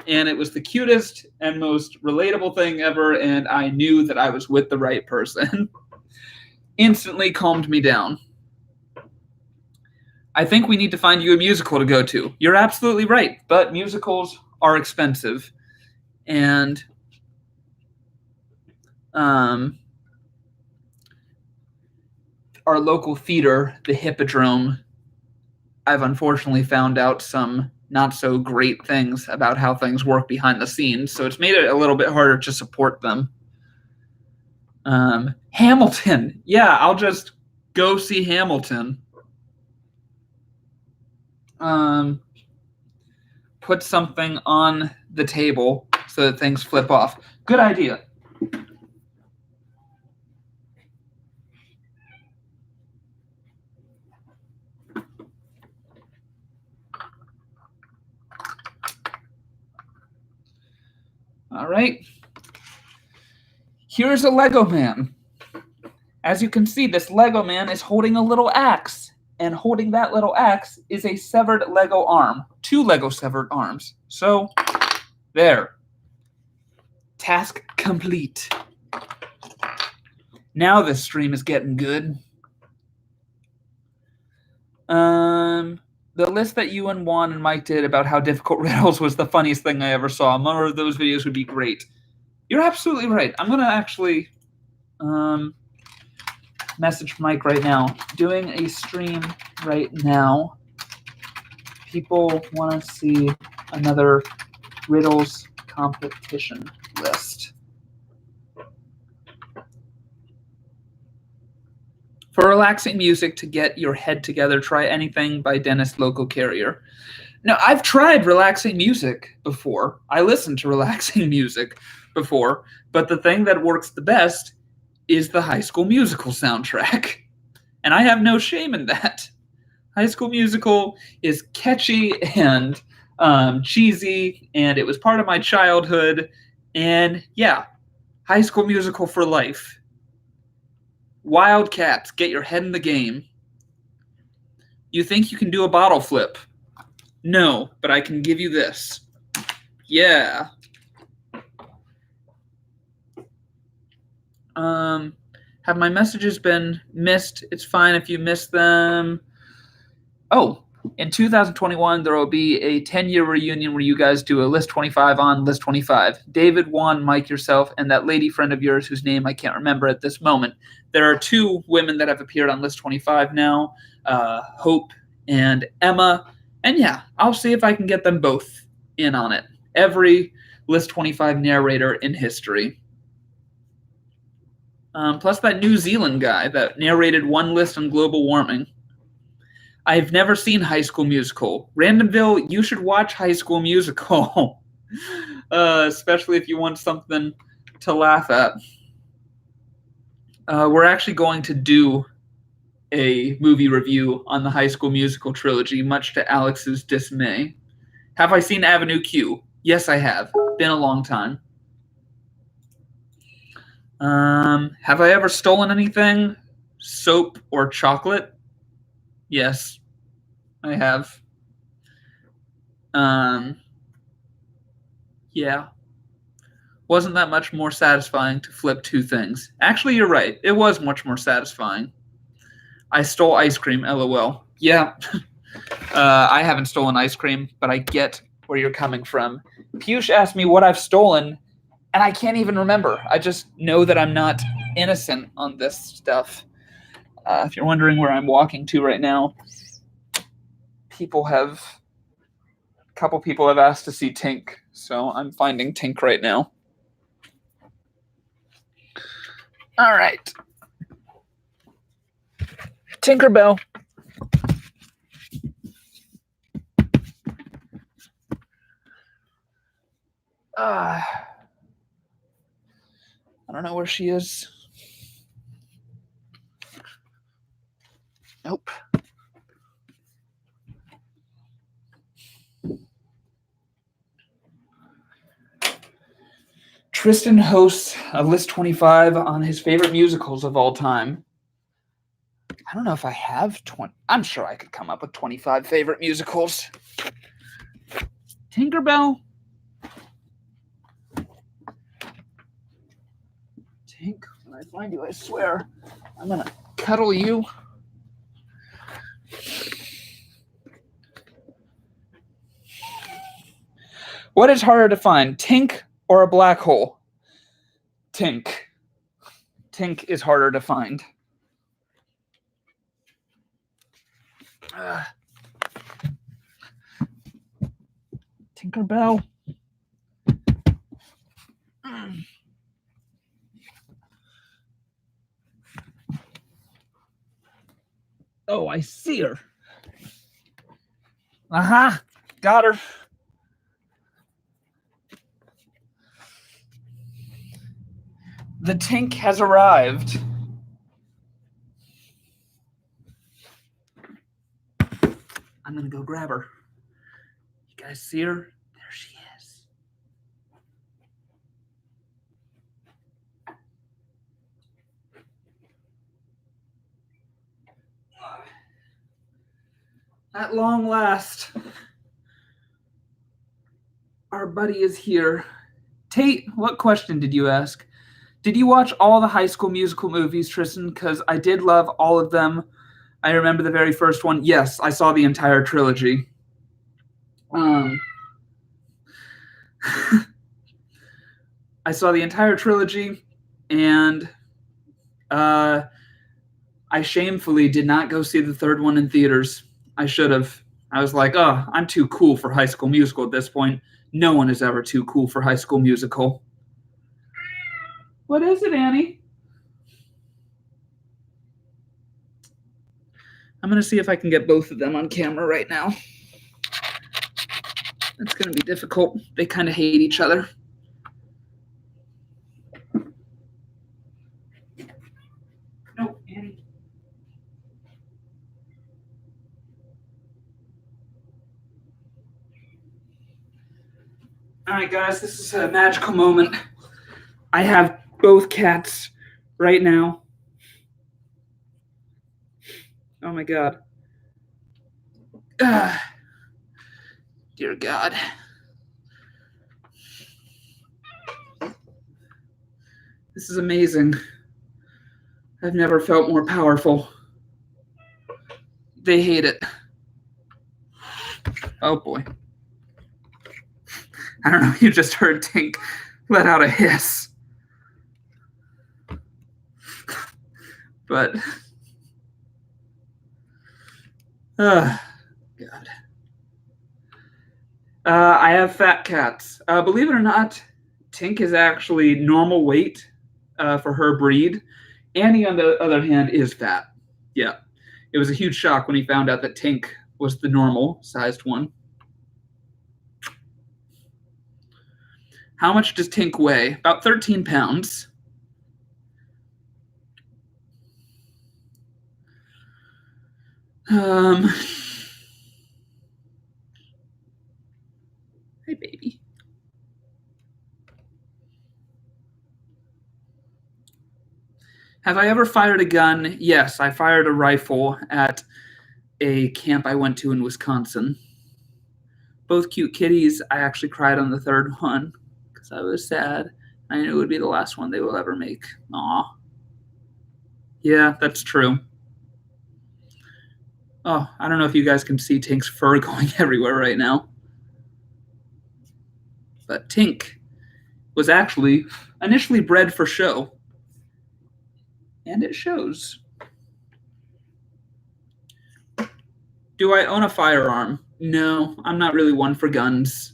And it was the cutest and most relatable thing ever, and I knew that I was with the right person. Instantly calmed me down. I think we need to find you a musical to go to. You're absolutely right, but musicals are expensive. And our local theater, the Hippodrome, I've unfortunately found out some not so great things about how things work behind the scenes, so it's made it a little bit harder to support them. Hamilton. Yeah, I'll just go see Hamilton. Put something on the table so that things flip off. Good idea. All right. Here's a Lego man. As you can see, this Lego man is holding a little axe, and holding that little axe is a severed Lego arm. 2 Lego severed arms. So, there. Task complete. Now this stream is getting good. The list that you and Juan and Mike did about how difficult riddles was the funniest thing I ever saw. More of those videos would be great. You're absolutely right. I'm going to actually message Mike right now. Doing a stream right now. People want to see another riddles competition list. For relaxing music to get your head together, try Anything by Dennis Local Carrier. Now, I've tried relaxing music before. I listened to relaxing music before, but the thing that works the best is the High School Musical soundtrack. And I have no shame in that. High School Musical is catchy and cheesy, and it was part of my childhood. And yeah, High School Musical for life. Wildcats, get your head in the game. You think you can do a bottle flip? No, but I can give you this. Yeah. Have my messages been missed? It's fine if you miss them. Oh, in 2021, there will be a 10-year reunion where you guys do a List 25 on List 25. David, Juan, Mike, yourself, and that lady friend of yours whose name I can't remember at this moment. There are 2 women that have appeared on List 25 now, Hope and Emma. And yeah, I'll see if I can get them both in on it. Every List 25 narrator in history. Plus that New Zealand guy that narrated one list on global warming. I've never seen High School Musical. Randomville, you should watch High School Musical. Especially if you want something to laugh at. We're actually going to do a movie review on the High School Musical trilogy, much to Alex's dismay. Have I seen Avenue Q? Yes, I have. Been a long time. Have I ever stolen anything? Soap or chocolate? Yes, I have. Yeah. Wasn't that much more satisfying to flip two things? Actually, you're right. It was much more satisfying. I stole ice cream, LOL. Yeah, I haven't stolen ice cream, but I get where you're coming from. Piyush asked me what I've stolen, and I can't even remember. I just know that I'm not innocent on this stuff. If you're wondering where I'm walking to right now, a couple people have asked to see Tink, so I'm finding Tink right now. All right. Tinkerbell. I don't know where she is. Nope. Tristan hosts a List 25 on his favorite musicals of all time. I don't know if I have 20. I'm sure I could come up with 25 favorite musicals. Tinkerbell. Tink, when I find you, I swear, I'm going to cuddle you. What is harder to find, Tink or a black hole? Tink. Tink is harder to find. Tinkerbell. Oh, I see her. Got her. The Tink has arrived. I'm going to go grab her. You guys see her? There she is. At long last, our buddy is here. Tate, what question did you ask? Did you watch all the High School Musical movies, Tristan? Because I did love all of them. I remember the very first one. Yes, I saw the entire trilogy. I saw the entire trilogy, and I shamefully did not go see the third one in theaters. I should have. I was like, oh, I'm too cool for High School Musical at this point. No one is ever too cool for High School Musical. What is it, Annie? I'm going to see if I can get both of them on camera right now. It's going to be difficult. They kind of hate each other. No, Annie. All right, guys, this is a magical moment. I have both cats right now. Oh, my God. Dear God. This is amazing. I've never felt more powerful. They hate it. Oh, boy. I don't know. You just heard Tink let out a hiss. But, God. I have fat cats. Believe it or not, Tink is actually normal weight for her breed. Annie, on the other hand, is fat. Yeah. It was a huge shock when he found out that Tink was the normal-sized one. How much does Tink weigh? About 13 pounds. Hey, baby. Have I ever fired a gun? Yes, I fired a rifle at a camp I went to in Wisconsin. Both cute kitties. I actually cried on the third one because I was sad. I knew it would be the last one they will ever make. Aw. Yeah, that's true. Oh, I don't know if you guys can see Tink's fur going everywhere right now. But Tink was actually initially bred for show. And it shows. Do I own a firearm? No, I'm not really one for guns.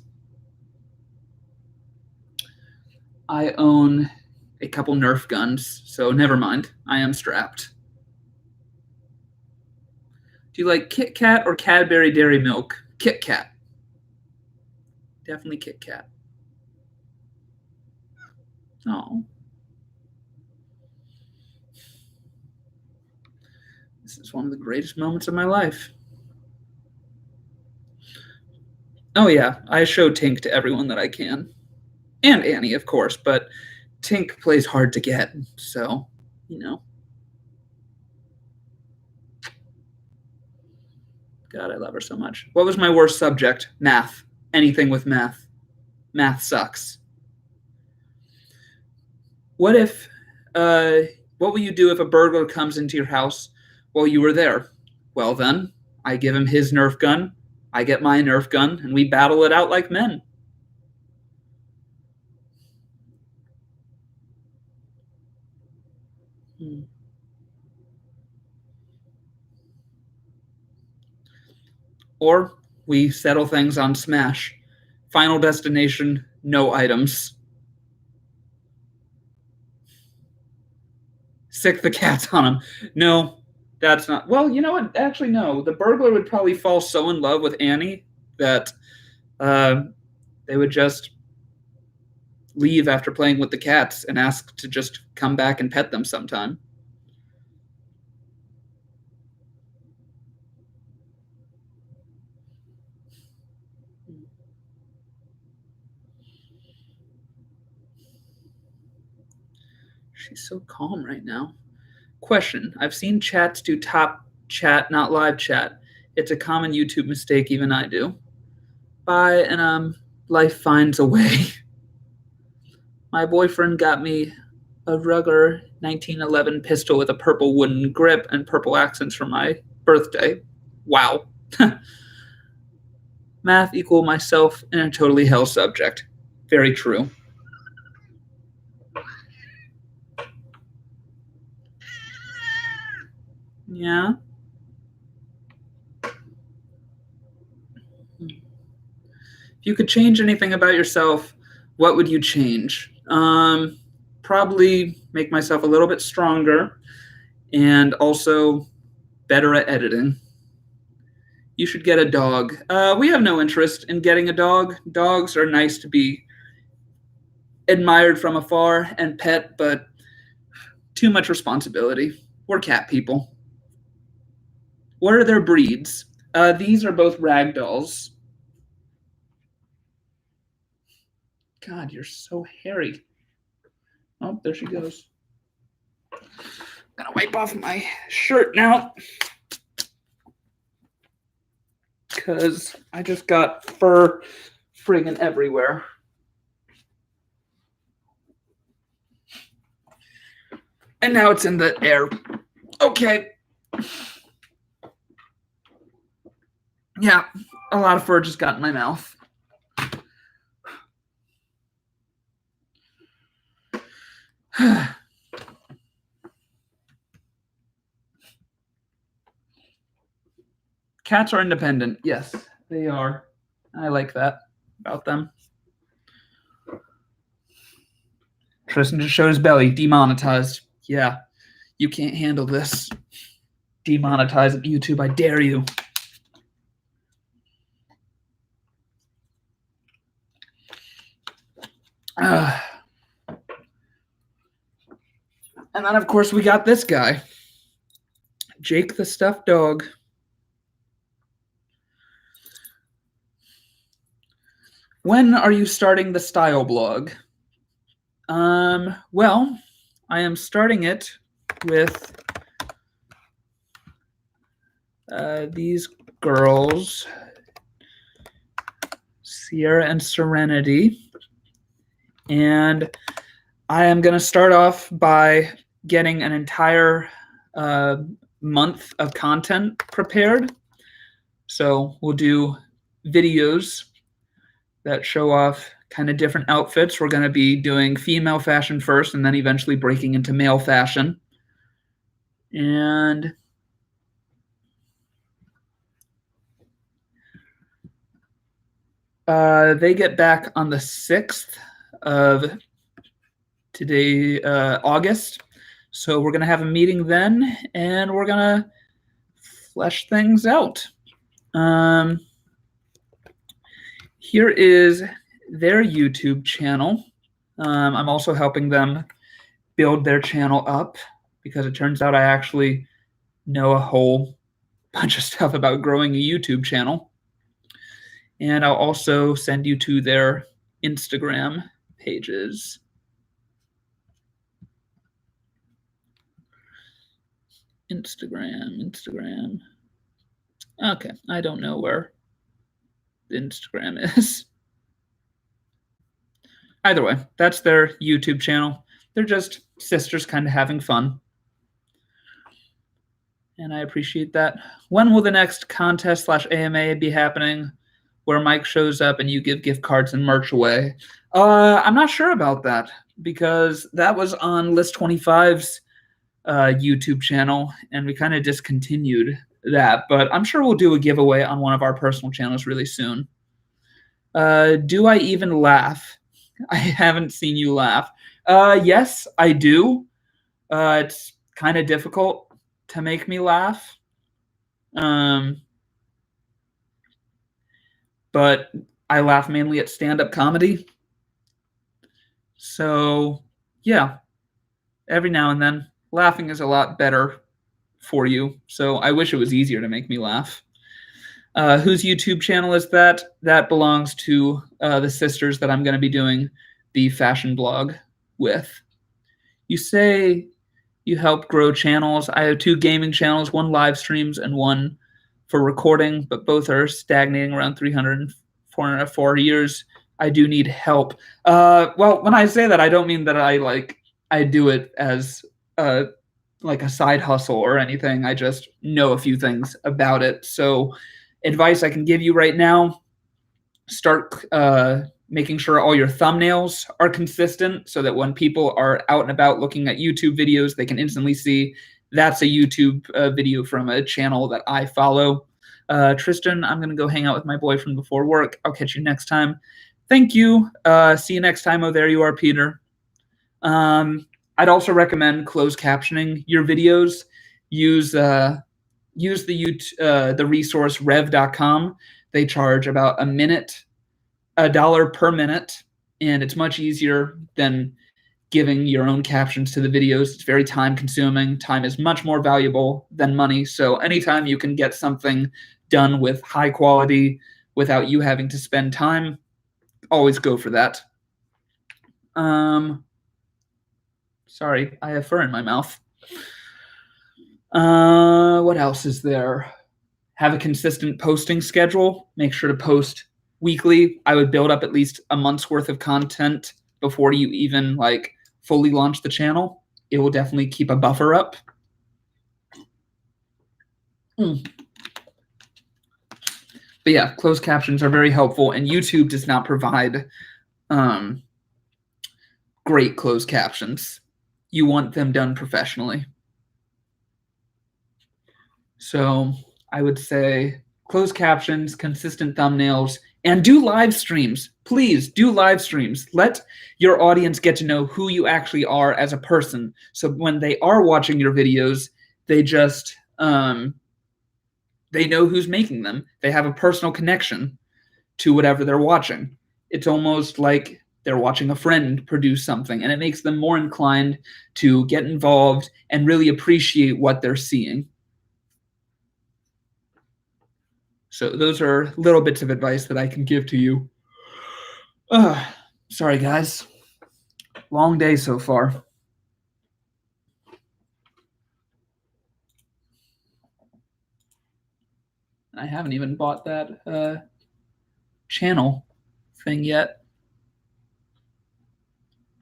I own a couple Nerf guns, so never mind. I am strapped. Do you like Kit Kat or Cadbury Dairy Milk? Kit Kat. Definitely Kit Kat. Oh. This is one of the greatest moments of my life. Oh, yeah. I show Tink to everyone that I can. And Annie, of course, but Tink plays hard to get, so, you know. God, I love her so much. What was my worst subject? Math. Anything with math. Math sucks. What will you do if a burglar comes into your house while you were there? Well, then, I give him his Nerf gun, I get my Nerf gun, and we battle it out like men. Or we settle things on Smash. Final destination, no items. Sick the cats on him. No, that's not. Well, you know what? Actually, no. The burglar would probably fall so in love with Annie that they would just leave after playing with the cats and ask to just come back and pet them sometime. She's so calm right now. Question. I've seen chats do top chat, not live chat. It's a common YouTube mistake, even I do. Bye, and life finds a way. My boyfriend got me a Ruger 1911 pistol with a purple wooden grip and purple accents for my birthday. Wow. Math equal myself in a totally hell subject. Very true. Yeah. If you could change anything about yourself, what would you change? Probably make myself a little bit stronger and also better at editing. You should get a dog. We have no interest in getting a dog. Dogs are nice to be admired from afar and pet, but too much responsibility. We're cat people. What are their breeds? These are both ragdolls. God, you're so hairy. Oh, there she goes. I'm gonna wipe off my shirt now because I just got fur friggin' everywhere. And now it's in the air. Okay. Yeah, a lot of fur just got in my mouth. Cats are independent. Yes, they are. I like that about them. Tristan just showed his belly. Demonetized. Yeah, you can't handle this. Demonetize it, YouTube. I dare you. And then, of course, we got this guy. Jake the stuffed dog. When are you starting the style blog? Well, I am starting it with these girls, Sierra and Serenity, and I am going to start off by getting an entire month of content prepared. So we'll do videos that show off kind of different outfits. We're going to be doing female fashion first and then eventually breaking into male fashion. And they get back on the 6th of today, August. So we're going to have a meeting then, and we're going to flesh things out. Here is their YouTube channel. I'm also helping them build their channel up because it turns out I actually know a whole bunch of stuff about growing a YouTube channel. And I'll also send you to their Instagram pages. Instagram. Okay, I don't know where Instagram is. Either way, that's their YouTube channel. They're just sisters kind of having fun. And I appreciate that. When will the next contest/AMA be happening where Mike shows up and you give gift cards and merch away? I'm not sure about that because that was on List25's YouTube channel and we kind of discontinued that. But I'm sure we'll do a giveaway on one of our personal channels really soon. Do I even laugh? I haven't seen you laugh. Yes, I do. It's kind of difficult to make me laugh. But I laugh mainly at stand-up comedy. So, yeah, every now and then, laughing is a lot better for you. So I wish it was easier to make me laugh. Whose YouTube channel is that? That belongs to the sisters that I'm going to be doing the fashion blog with. You say you help grow channels. I have 2 gaming channels, one live streams and one for recording, but both are stagnating around 300 and 404 years. I do need help. Well, when I say that, I don't mean that I do it as like a side hustle or anything. I just know a few things about it. So advice I can give you right now, start making sure all your thumbnails are consistent so that when people are out and about looking at YouTube videos, they can instantly see that's a YouTube video from a channel that I follow. Tristan, I'm going to go hang out with my boyfriend before work. I'll catch you next time. Thank you. See you next time. Oh, there you are, Peter. I'd also recommend closed captioning your videos. Use the resource rev.com. They charge about $1 per minute, and it's much easier than giving your own captions to the videos. It's very time consuming. Time is much more valuable than money. So anytime you can get something done with high quality without you having to spend time, always go for that. Sorry, I have fur in my mouth. What else is there? Have a consistent posting schedule. Make sure to post weekly. I would build up at least a month's worth of content before you even like fully launch the channel. It will definitely keep a buffer up. But yeah, closed captions are very helpful, and YouTube does not provide great closed captions. You want them done professionally. So I would say closed captions, consistent thumbnails, and do live streams. Please do live streams. Let your audience get to know who you actually are as a person. So when they are watching your videos, they just they know who's making them. They have a personal connection to whatever they're watching. It's almost like they're watching a friend produce something, and it makes them more inclined to get involved and really appreciate what they're seeing. So those are little bits of advice that I can give to you. Sorry, guys. Long day so far. I haven't even bought that channel thing yet.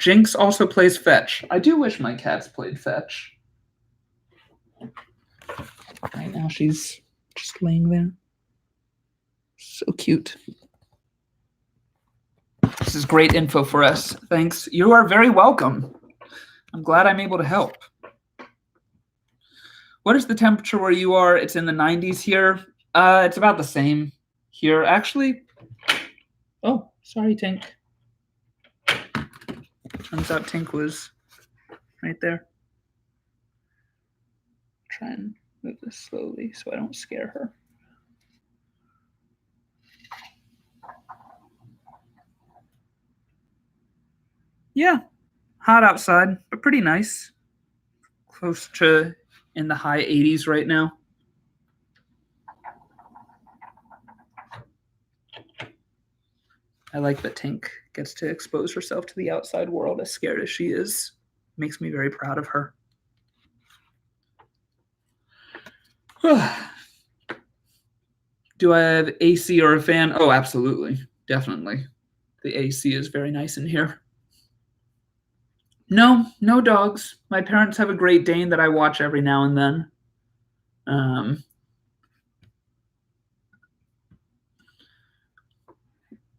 Jinx also plays fetch. I do wish my cats played fetch. Right now she's just laying there. So cute. This is great info for us. Thanks. You are very welcome. I'm glad I'm able to help. What is the temperature where you are? It's in the 90s here. It's about the same here. Actually, oh, sorry, Tink. Turns out Tink was right there. Try and move this slowly so I don't scare her. Yeah, hot outside, but pretty nice. Close to in the high 80s right now. I like that Tink gets to expose herself to the outside world, as scared as she is. Makes me very proud of her. Do I have AC or a fan? Oh, absolutely. Definitely. The AC is very nice in here. No dogs. My parents have a Great Dane that I watch every now and then.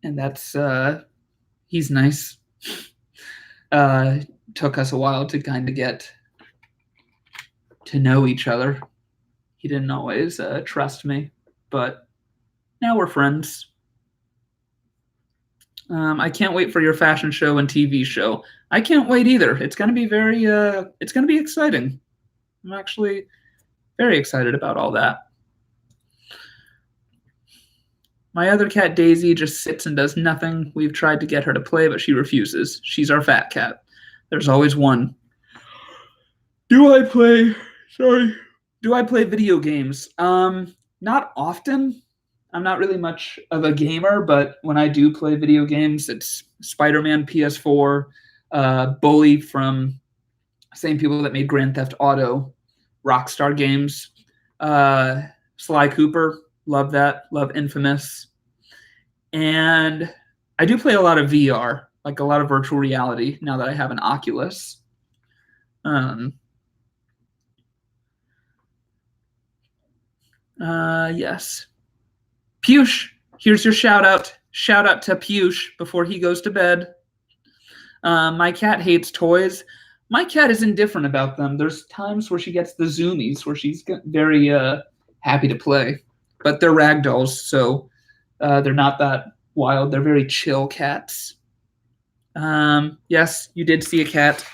And that's, he's nice. Took us a while to kind of get to know each other. He didn't always trust me, but now we're friends. I can't wait for your fashion show and TV show. I can't wait either. It's going to be it's going to be exciting. I'm actually very excited about all that. My other cat, Daisy, just sits and does nothing. We've tried to get her to play, but she refuses. She's our fat cat. There's always one. Do I play video games? Not often. I'm not really much of a gamer, but when I do play video games, it's Spider-Man PS4, Bully from same people that made Grand Theft Auto, Rockstar Games, Sly Cooper, love that, love Infamous. And I do play a lot of VR, like a lot of virtual reality now that I have an Oculus. Yes. Piyush, here's your shout out. Shout out to Piyush before he goes to bed. My cat hates toys. My cat is indifferent about them. There's times where she gets the zoomies, where she's very happy to play. But they're ragdolls, so they're not that wild. They're very chill cats. Yes, you did see a cat.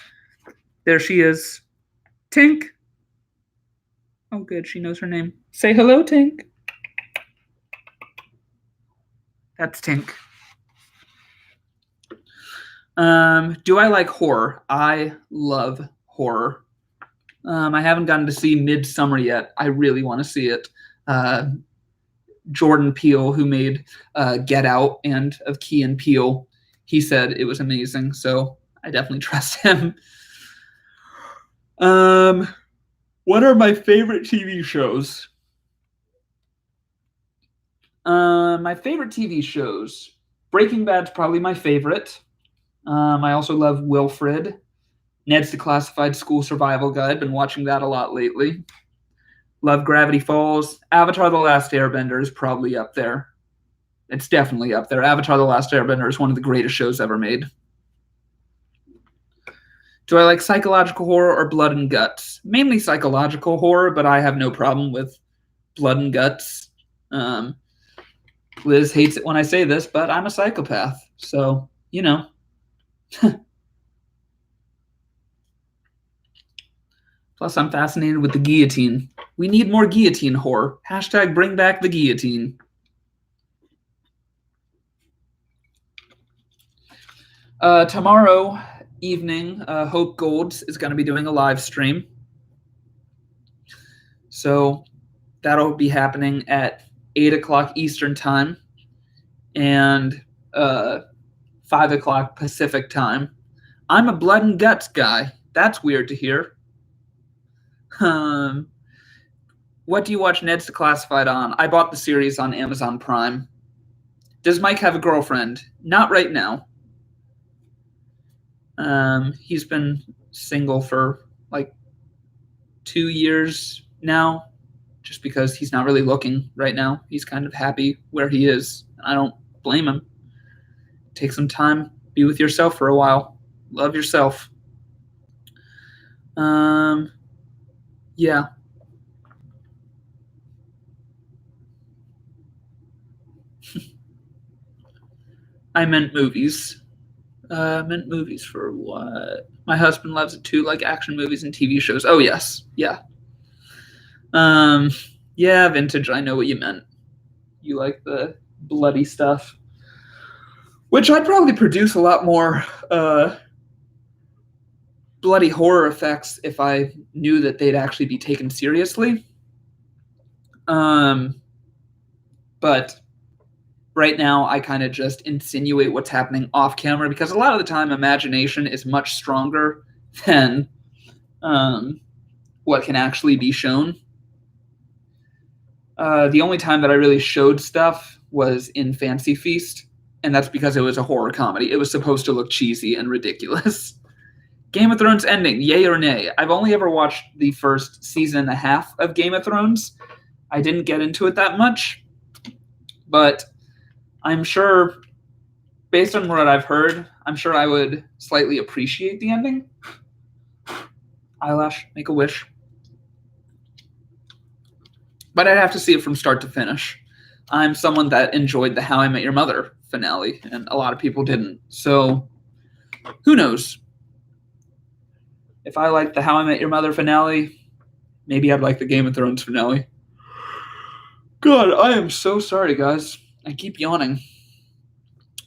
There she is. Tink. Oh, good. She knows her name. Say hello, Tink. That's Tink. Do I like horror? I love horror. I haven't gotten to see Midsummer yet. I really want to see it. Jordan Peele, who made Get Out and of Key and Peele, he said it was amazing. So I definitely trust him. What are my favorite TV shows? My favorite TV shows. Breaking Bad's probably my favorite. I also love Wilfred. Ned's Declassified School Survival Guide. Been watching that a lot lately. Love Gravity Falls. Avatar The Last Airbender is probably up there. It's definitely up there. Avatar The Last Airbender is one of the greatest shows ever made. Do I like psychological horror or blood and guts? Mainly psychological horror, but I have no problem with blood and guts. Liz hates it when I say this, but I'm a psychopath. So, you know. Plus, I'm fascinated with the guillotine. We need more guillotine horror. Hashtag bring back the guillotine. Tomorrow evening, Hope Golds is going to be doing a live stream. So that'll be happening at 8 o'clock Eastern time and 5 o'clock Pacific time. I'm a blood and guts guy. That's weird to hear. What do you watch Ned's Declassified on? I bought the series on Amazon Prime. Does Mike have a girlfriend? Not right now. He's been single for like 2 years now, just because he's not really looking right now. He's kind of happy where he is. I don't blame him. Take some time, be with yourself for a while. Love yourself. Yeah. I meant movies. Meant movies for what? My husband loves it too, like action movies and TV shows. Oh yes, yeah. Yeah, vintage. I know what you meant. You like the bloody stuff, which I'd probably produce a lot more bloody horror effects if I knew that they'd actually be taken seriously. But right now I kind of just insinuate what's happening off camera because a lot of the time imagination is much stronger than what can actually be shown. The only time that I really showed stuff was in Fancy Feast, and that's because it was a horror comedy. It was supposed to look cheesy and ridiculous. Game of Thrones ending, yay or nay? I've only ever watched the first season and a half of Game of Thrones. I didn't get into it that much, but I'm sure, based on what I've heard, I'm sure I would slightly appreciate the ending. Eyelash, make a wish. But I'd have to see it from start to finish. I'm someone that enjoyed the How I Met Your Mother finale, and a lot of people didn't. So, who knows? If I like the How I Met Your Mother finale, maybe I'd like the Game of Thrones finale. God, I am so sorry, guys. I keep yawning.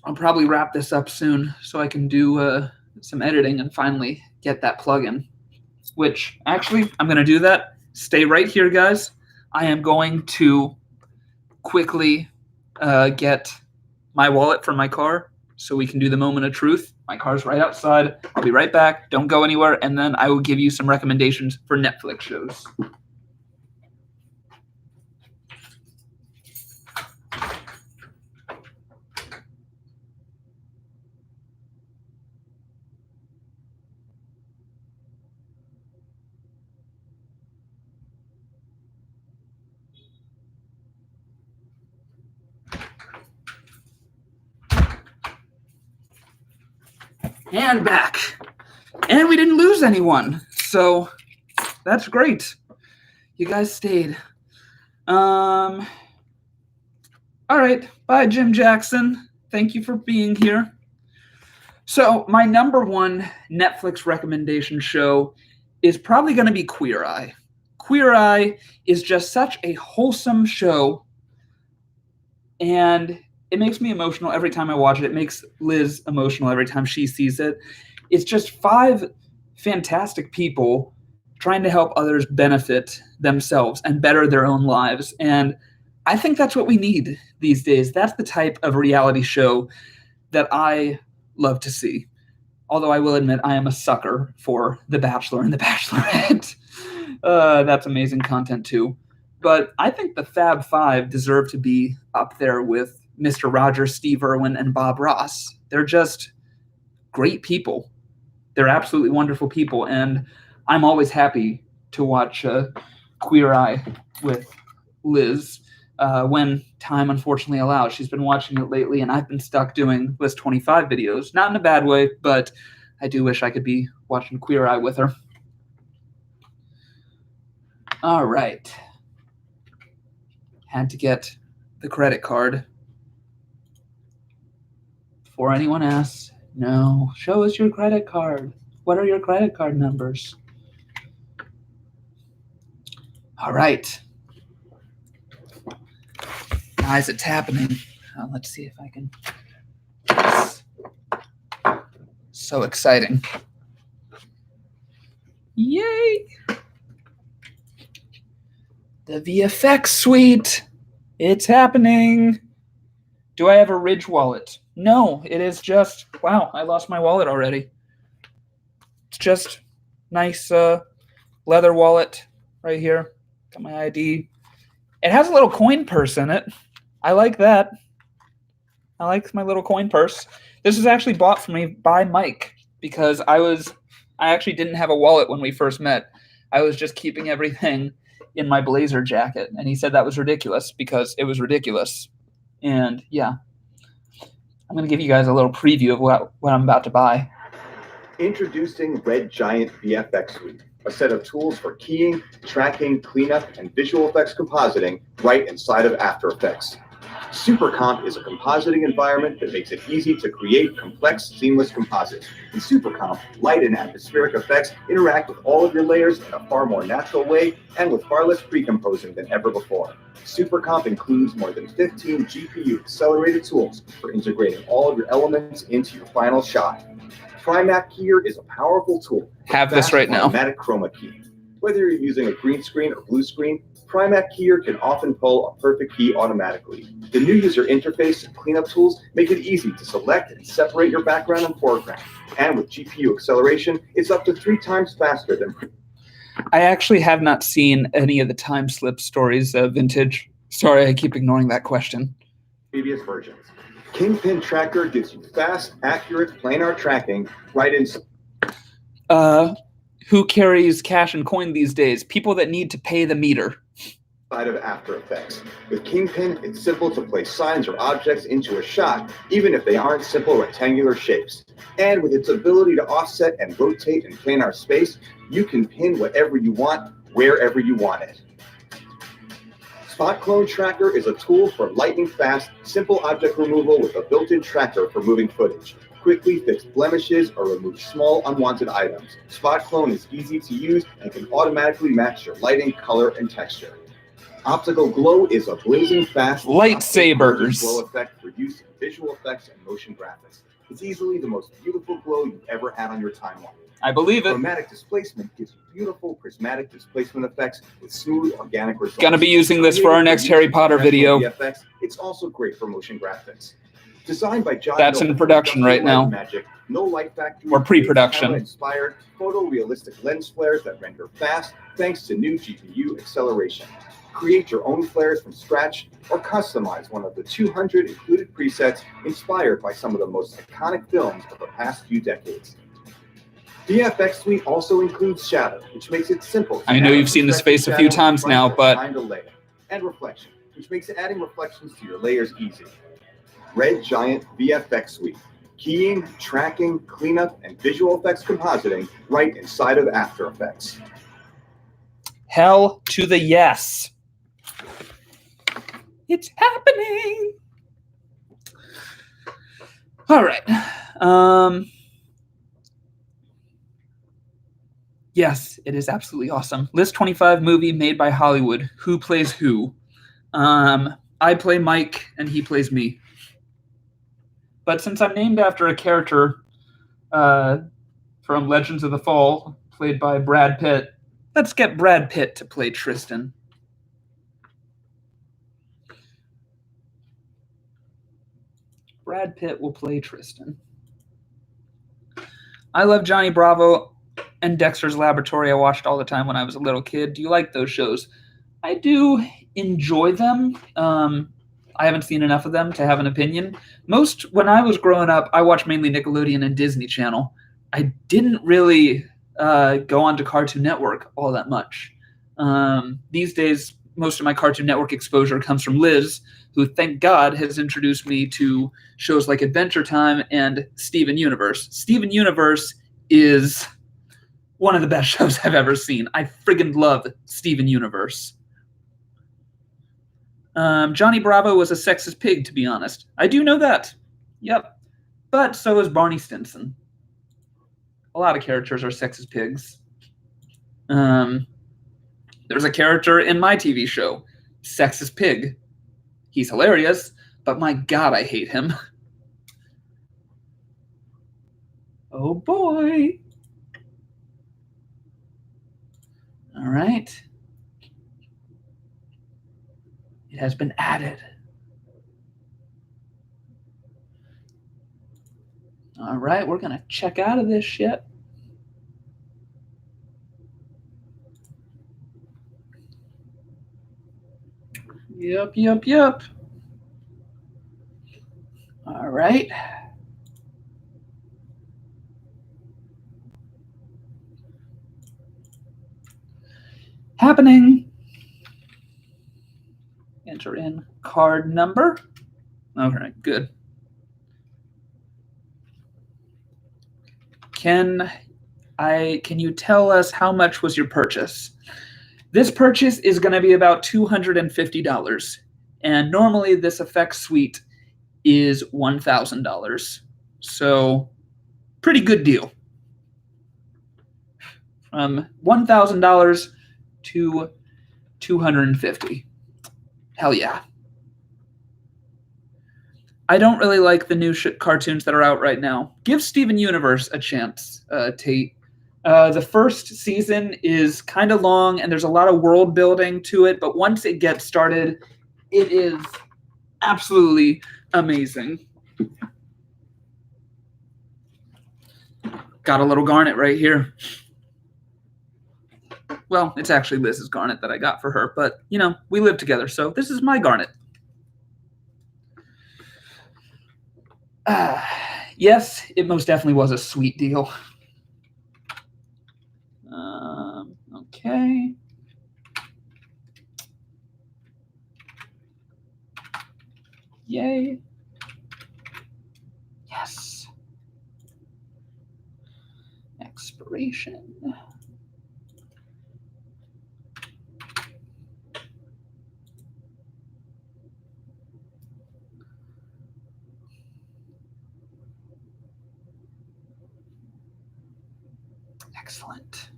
I'll probably wrap this up soon so I can do some editing and finally get that plugin. Which, actually, I'm going to do that. Stay right here, guys. I am going to quickly get my wallet from my car so we can do the moment of truth. My car's right outside. I'll be right back. Don't go anywhere. And then I will give you some recommendations for Netflix shows. And back. And we didn't lose anyone. So that's great. You guys stayed. All right. Bye, Jim Jackson. Thank you for being here. So my number one Netflix recommendation show is probably going to be Queer Eye. Queer Eye is just such a wholesome show, and it makes me emotional every time I watch it. It makes Liz emotional every time she sees it. It's just 5 fantastic people trying to help others benefit themselves and better their own lives. And I think that's what we need these days. That's the type of reality show that I love to see. Although I will admit I am a sucker for The Bachelor and The Bachelorette. That's amazing content too. But I think the Fab Five deserve to be up there with Mr. Rogers, Steve Irwin, and Bob Ross. They're just great people. They're absolutely wonderful people. And I'm always happy to watch Queer Eye with Liz when time unfortunately allows. She's been watching it lately, and I've been stuck doing List25 videos. Not in a bad way, but I do wish I could be watching Queer Eye with her. All right. Had to get the credit card. Before anyone asks, no, show us your credit card. What are your credit card numbers? All right. Guys, it's happening. Let's see if I can. So exciting. Yay! The VFX suite. It's happening. Do I have a Ridge wallet? No, it is just, wow, I lost my wallet already. It's just nice leather wallet right here. Got my ID. It has a little coin purse in it. I like that. I like my little coin purse. This is actually bought for me by Mike because I actually didn't have a wallet when we first met. I was just keeping everything in my blazer jacket. And he said that was ridiculous because it was ridiculous. And yeah, I'm going to give you guys a little preview of what I'm about to buy. Introducing Red Giant VFX Suite, a set of tools for keying, tracking, cleanup, and visual effects compositing right inside of After Effects. SuperComp is a compositing environment that makes it easy to create complex, seamless composites. In SuperComp, light and atmospheric effects interact with all of your layers in a far more natural way and with far less pre-composing than ever before. SuperComp includes more than 15 GPU-accelerated tools for integrating all of your elements into your final shot. Trimac Keyer is a powerful tool. Have this right now. Automatic chroma key. Whether you're using a green screen or blue screen, Trimac Keyer can often pull a perfect key automatically. The new user interface and cleanup tools make it easy to select and separate your background and foreground. And with GPU acceleration, it's up to 3 times faster than... I actually have not seen any of the time slip stories of Vintage. Sorry, I keep ignoring that question. Previous versions. Kingpin Tracker gives you fast, accurate, planar tracking right in... Who carries cash and coin these days? People that need to pay the meter. Side of After Effects. With Kingpin, it's simple to place signs or objects into a shot, even if they aren't simple rectangular shapes. And with its ability to offset and rotate in planar space, you can pin whatever you want, wherever you want it. Spot Clone Tracker is a tool for lightning-fast, simple object removal with a built-in tracker for moving footage. Quickly fix blemishes or remove small unwanted items. Spot Clone is easy to use and can automatically match your lighting, color, and texture. Optical Glow is a blazing fast lightsabers glow effect for use in visual effects and motion graphics. It's easily the most beautiful glow you've ever had on your timeline. I believe it. Chromatic displacement gives you beautiful prismatic displacement effects with smooth organic results. Gonna be using this for our next Harry Potter video. VFX, it's also great for motion graphics. Designed by John That's in production right now. Magic, no light factory, or pre-production. Inspired photorealistic lens flares that render fast thanks to new GPU acceleration. Create your own flares from scratch or customize one of the 200 included presets inspired by some of the most iconic films of the past few decades. VFX Suite also includes shadow, which makes it simple. I know you've seen this face a few times now, but... And reflection, which makes adding reflections to your layers easy. Red Giant VFX Suite. Keying, tracking, cleanup, and visual effects compositing right inside of After Effects. Hell to the yes. It's happening. All right. Yes, it is absolutely awesome. List25 movie made by Hollywood. Who plays who? I play Mike, and he plays me. But since I'm named after a character from Legends of the Fall, played by Brad Pitt, let's get Brad Pitt to play Tristan. Brad Pitt will play Tristan. I love Johnny Bravo and Dexter's Laboratory. I watched all the time when I was a little kid. Do you like those shows? I do enjoy them. I haven't seen enough of them to have an opinion. When I was growing up, I watched mainly Nickelodeon and Disney Channel. I didn't really go on to Cartoon Network all that much. These days, most of my Cartoon Network exposure comes from Liz, who, thank God, has introduced me to shows like Adventure Time and Steven Universe. Steven Universe is one of the best shows I've ever seen. I friggin' love Steven Universe. Johnny Bravo was a sexist pig, to be honest. I do know that. Yep. But so is Barney Stinson. A lot of characters are sexist pigs. There's a character in my TV show, Sexist Pig. He's hilarious, but my God, I hate him. Oh boy. All right. It has been added. All right, we're going to check out of this shit. Yep. All right. happening. Enter in card number. All right, good. Can you tell us how much was your purchase? This purchase is going to be about $250, and normally this effect suite is $1,000. So, pretty good deal. From $1,000 to $250. Hell yeah. I don't really like the new cartoons that are out right now. Give Steven Universe a chance, Tate. The first season is kind of long, and there's a lot of world building to it, but once it gets started, it is absolutely amazing. Got a little garnet right here. Well, it's actually Liz's garnet that I got for her, but, you know, we live together, so this is my garnet. Yes, it most definitely was a sweet deal. Okay. Yay. Yes. Expiration. Excellent.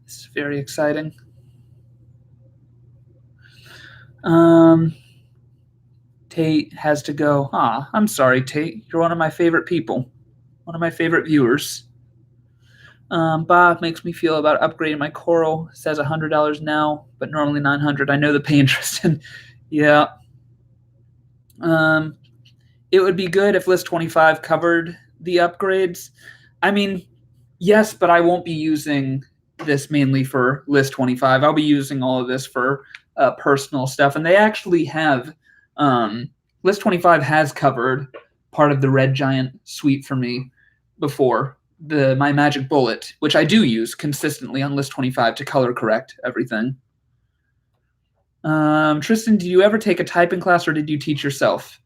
This is very exciting. Tate has to go. I'm sorry, Tate. You're one of my favorite people. One of my favorite viewers. Bob makes me feel about upgrading my coral. Says $100 now, but normally $900. I know the pain, Tristan. Yeah. It would be good if List25 covered the upgrades. I mean, yes, but I won't be using this mainly for List25. I'll be using all of this for personal stuff. And they actually have, List25 has covered part of the Red Giant suite for me before. My magic bullet, which I do use consistently on List25 to color correct everything. Tristan, do you ever take a typing class or did you teach yourself?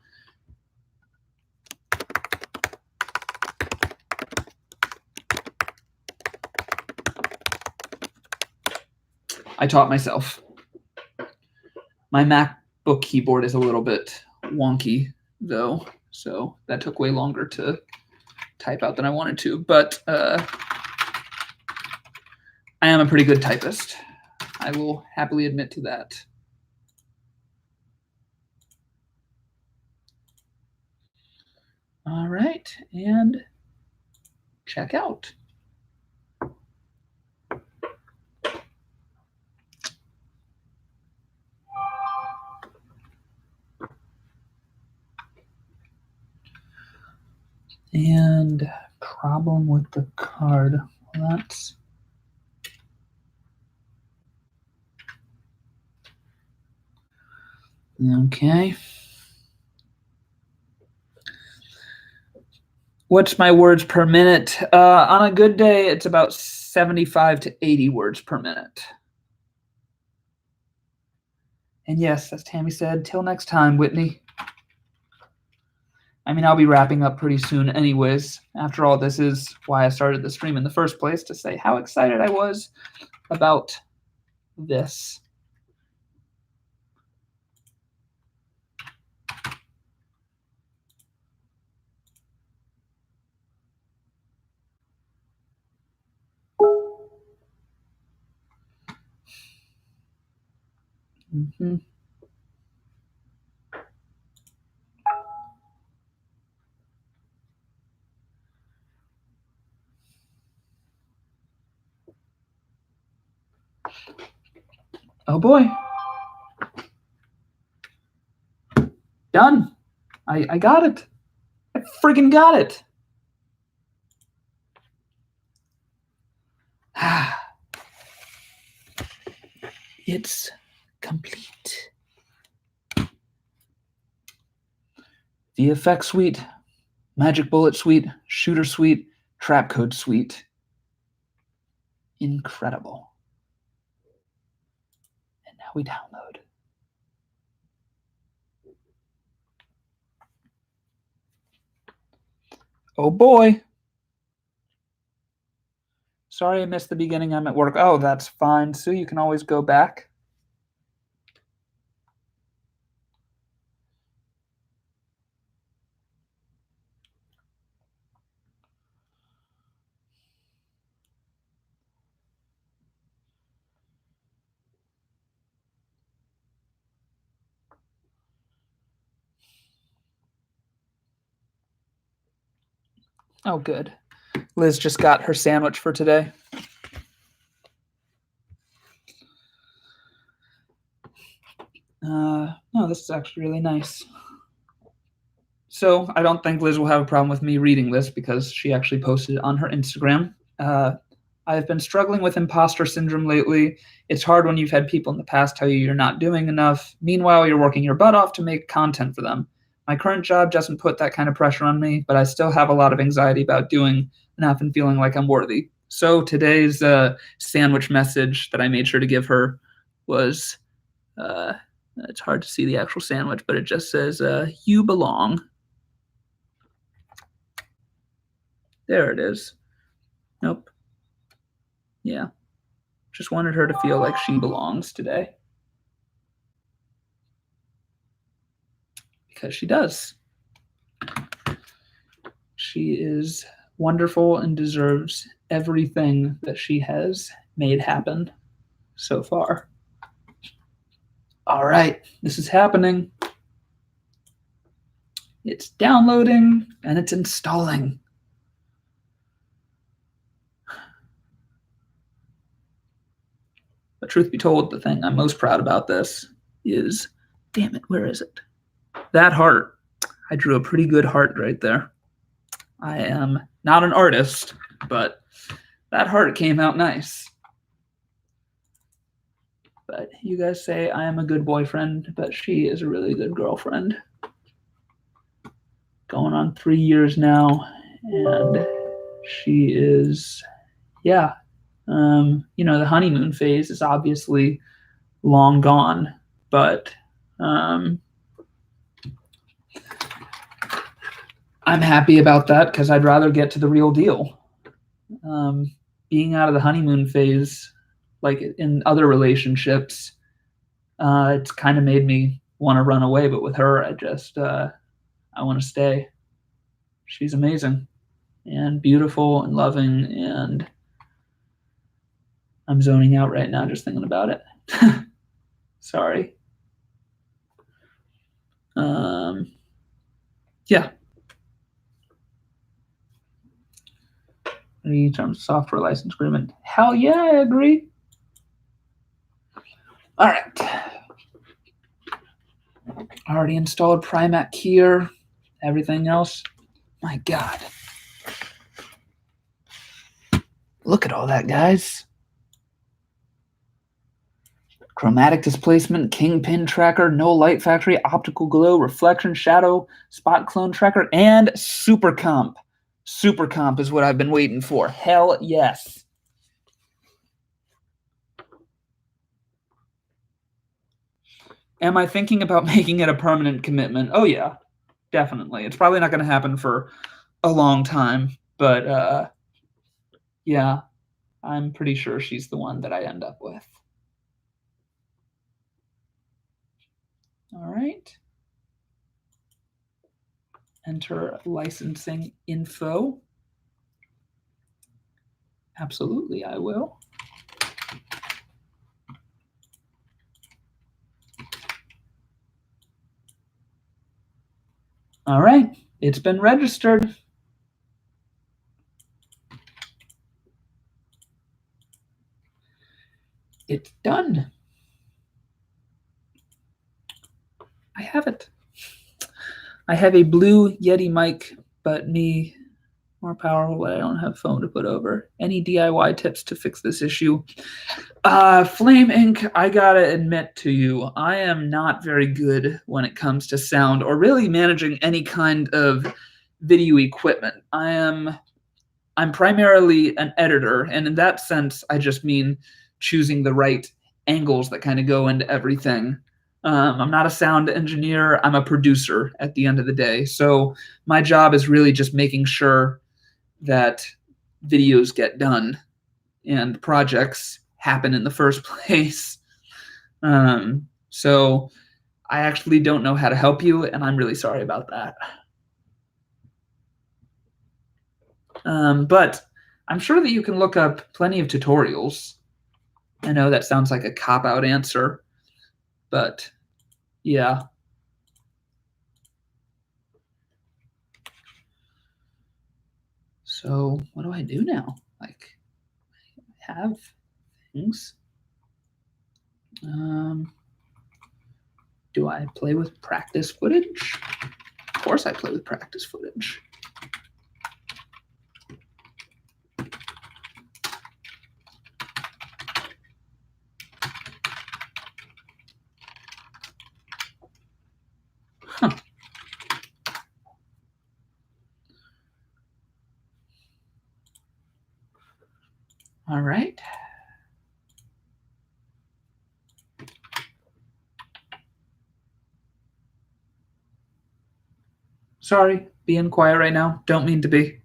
I taught myself. My MacBook keyboard is a little bit wonky, though, so that took way longer to type out than I wanted to, but I am a pretty good typist. I will happily admit to that. All right, and check out. And problem with the card. Well, that's okay. What's my words per minute? On a good day, it's about 75 to 80 words per minute. And yes, as Tammy said, till next time, Whitney. I mean, I'll be wrapping up pretty soon anyways. After all, this is why I started the stream in the first place, to say how excited I was about this. Mm-hmm. Oh boy. Done. I got it. I friggin' got it. It's complete. the effect suite, magic bullet suite, shooter suite, trap code suite. Incredible. And now we download. Oh boy. Sorry I missed the beginning. I'm at work. Oh, that's fine. So you can always go back. Oh, good. Liz just got her sandwich for today. No, this is actually really nice. So I don't think Liz will have a problem with me reading this because she actually posted it on her Instagram. I've been struggling with imposter syndrome lately. It's hard when you've had people in the past tell you you're not doing enough. Meanwhile, you're working your butt off to make content for them. My current job doesn't put that kind of pressure on me, but I still have a lot of anxiety about doing enough and feeling like I'm worthy. So today's sandwich message that I made sure to give her was, it's hard to see the actual sandwich, but it just says, you belong. There it is. Nope. Yeah. Just wanted her to feel like she belongs today. Because she does. She is wonderful and deserves everything that she has made happen so far. All right, this is happening. It's downloading and it's installing. But truth be told, the thing I'm most proud about this is, damn it, where is it? That heart. I drew a pretty good heart right there. I am not an artist, but that heart came out nice. But you guys say I am a good boyfriend, but she is a really good girlfriend. Going on 3 years now, and she is, yeah. The honeymoon phase is obviously long gone, but I'm happy about that because I'd rather get to the real deal. Being out of the honeymoon phase, like in other relationships, it's kind of made me want to run away. But with her, I want to stay. She's amazing and beautiful and loving, and I'm zoning out right now just thinking about it. Sorry. Yeah. In terms of software license agreement. Hell yeah, I agree. All right. Already installed Primac here. Everything else. My God. Look at all that, guys. Chromatic displacement, kingpin tracker, no light factory, optical glow, reflection, shadow, spot clone tracker, and super comp. Super comp is what I've been waiting for. Hell yes. Am I thinking about making it a permanent commitment? Oh, yeah, definitely. It's probably not going to happen for a long time, but yeah, I'm pretty sure she's the one that I end up with. All right. Enter licensing info. Absolutely, I will. All right, it's been registered. It's done. I have it. I have a blue Yeti mic, but me More powerful, but I don't have foam to put over. Any DIY tips to fix this issue? Flame Ink, I gotta admit to you, I am not very good when it comes to sound or really managing any kind of video equipment. I'm primarily an editor, and in that sense, I just mean choosing the right angles that kind of go into everything. I'm not a sound engineer, I'm a producer at the end of the day. So my job is really just making sure that videos get done and projects happen in the first place. So I actually don't know how to help you, and I'm really sorry about that. But I'm sure that you can look up plenty of tutorials. I know that sounds like a cop-out answer, but yeah. So what do I do now? Like, I have things. Do I play with practice footage? Of course I play with practice footage. Huh. All right. Sorry, being quiet right now. Don't mean to be.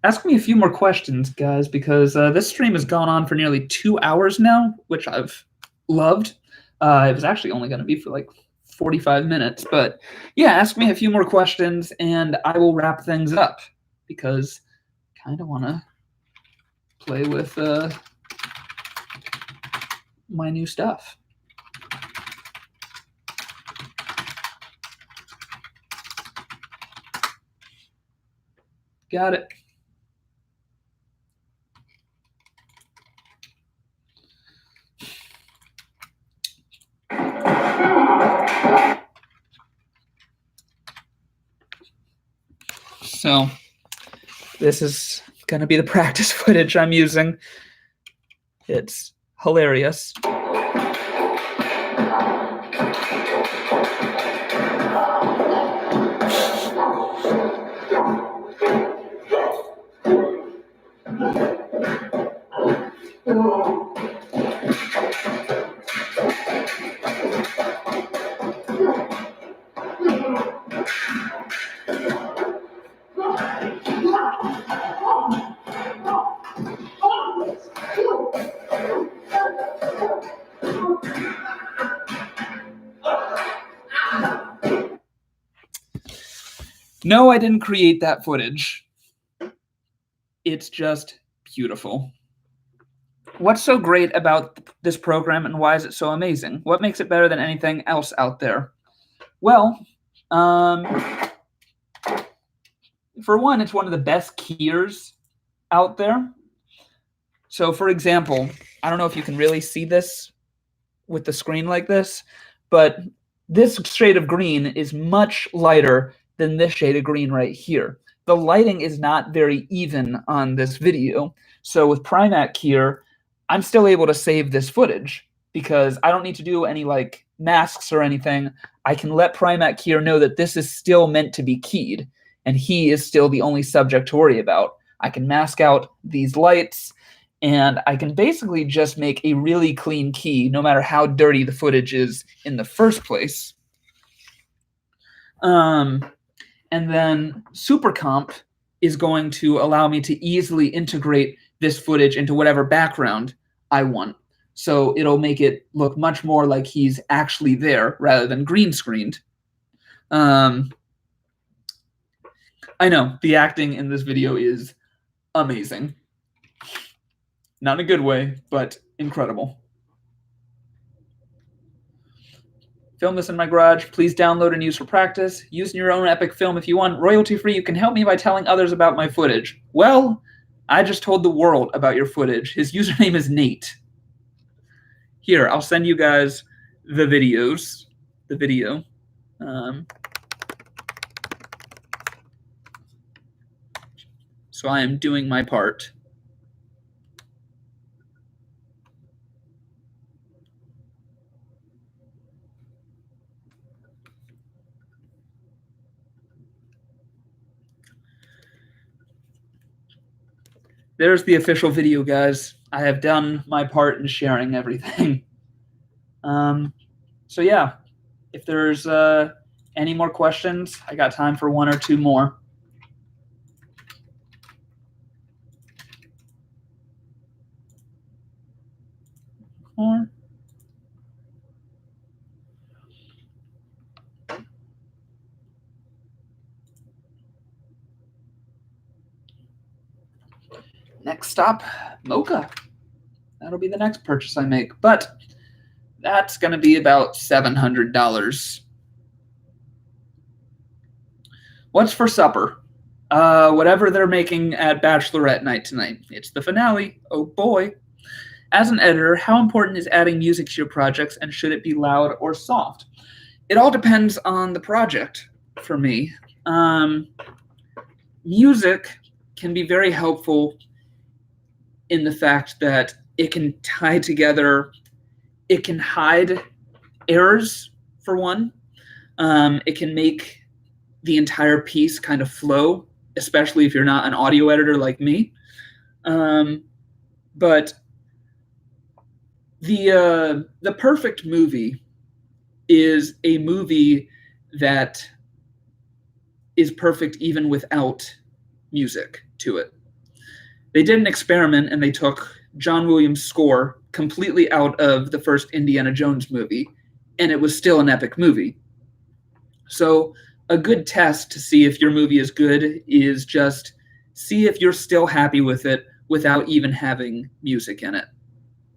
Ask me a few more questions, guys, because this stream has gone on for nearly 2 hours now, which I've loved. It was actually only going to be for like 45 minutes, but yeah, ask me a few more questions and I will wrap things up because I kind of want to play with my new stuff. Got it. So this is going to be the practice footage I'm using. It's hilarious. No, I didn't create that footage. It's just beautiful. What's so great about this program and why is it so amazing? What makes it better than anything else out there? Well, for one, it's one of the best keyers out there. So for example, I don't know if you can really see this with the screen like this, but this shade of green is much lighter than this shade of green right here. The lighting is not very even on this video. So with Primac Keyer, I'm still able to save this footage because I don't need to do any like masks or anything. I can let Primac Keyer know that this is still meant to be keyed and he is still the only subject to worry about. I can mask out these lights and I can basically just make a really clean key no matter how dirty the footage is in the first place. And then SuperComp is going to allow me to easily integrate this footage into whatever background I want. So it'll make it look much more like he's actually there rather than green screened. I know, the acting in this video is amazing. Not in a good way, but incredible. Film this in my garage. Please download and use for practice. Use in your own epic film if you want. Royalty free. You can help me by telling others about my footage. Well, I just told the world about your footage. His username is Nate. Here, I'll send you guys the videos. The video. So I am doing my part. There's the official video, guys. I have done my part in sharing everything. So yeah, if there's any more questions, I got time for one or two more. Next stop, Mocha. That'll be the next purchase I make, but that's going to be about $700. What's for supper? Whatever they're making at Bachelorette night tonight. It's the finale. Oh boy. As an editor, how important is adding music to your projects, and should it be loud or soft? It all depends on the project for me. Music can be very helpful in the fact that it can tie together, it can hide errors, for one. It can make the entire piece kind of flow, especially if you're not an audio editor like me. But the perfect movie is a movie that is perfect even without music to it. They did an experiment and they took John Williams' score completely out of the first Indiana Jones movie, and it was still an epic movie. So a good test to see if your movie is good is just see if you're still happy with it without even having music in it.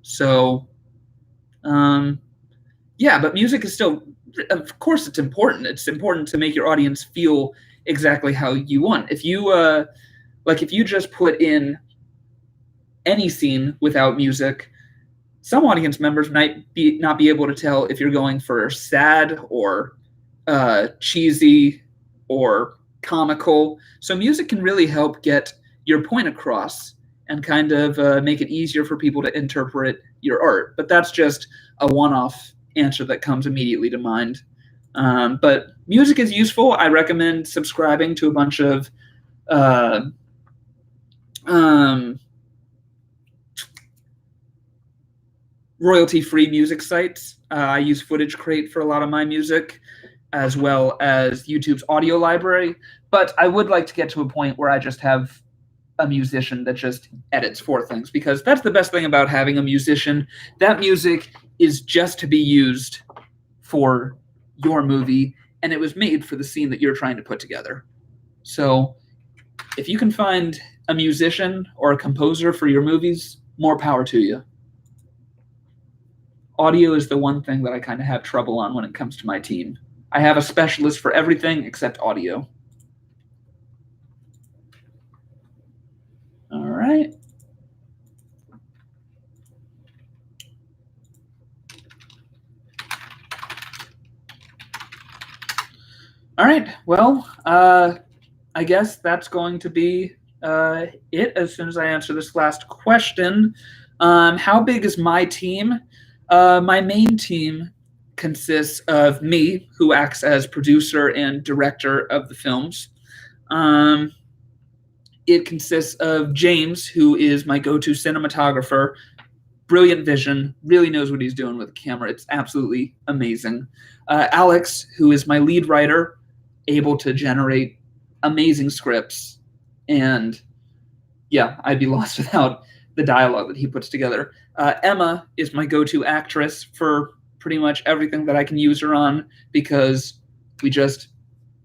So, yeah, but music is still, of course, it's important. It's important to make your audience feel exactly how you want. If you, if you just put in any scene without music, some audience members might not be able to tell if you're going for sad or cheesy or comical. So music can really help get your point across and kind of make it easier for people to interpret your art. But that's just a one-off answer that comes immediately to mind. But music is useful. I recommend subscribing to a bunch of royalty-free music sites. I use Footage Crate for a lot of my music, as well as YouTube's audio library. But I would like to get to a point where I just have a musician that just edits for things, because that's the best thing about having a musician. That music is just to be used for your movie, and it was made for the scene that you're trying to put together. So if you can find a musician or a composer for your movies, more power to you. Audio is the one thing that I kind of have trouble on when it comes to my team. I have a specialist for everything except audio. All right. All right. Well, I guess that's going to be it as soon as I answer this last question. How big is my team? My main team consists of me, who acts as producer and director of the films. It consists of James, who is my go-to cinematographer, brilliant vision, really knows what he's doing with the camera. It's absolutely amazing. Alex, who is my lead writer, able to generate amazing scripts. And yeah, I'd be lost without the dialogue that he puts together. Emma is my go-to actress for pretty much everything that I can use her on, because we just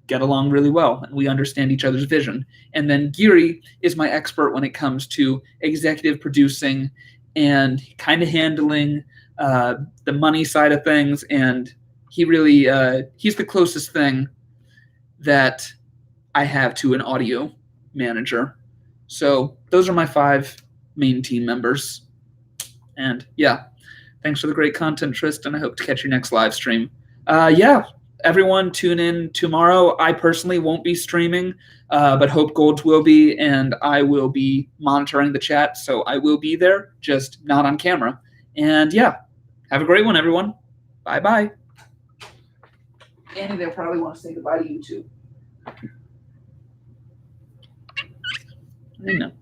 get along really well and we understand each other's vision. And then Giri is my expert when it comes to executive producing and kind of handling the money side of things. And he really, he's the closest thing that I have to an audio manager. So those are my 5 main team members. And yeah, thanks for the great content, Tristan. I hope to catch your next live stream. Yeah, everyone tune in tomorrow. I personally won't be streaming, but Hope Golds will be, and I will be monitoring the chat, so I will be there, just not on camera. And yeah, have a great one, everyone. Bye-bye. Annie, they'll probably want to say goodbye to you, too. I know.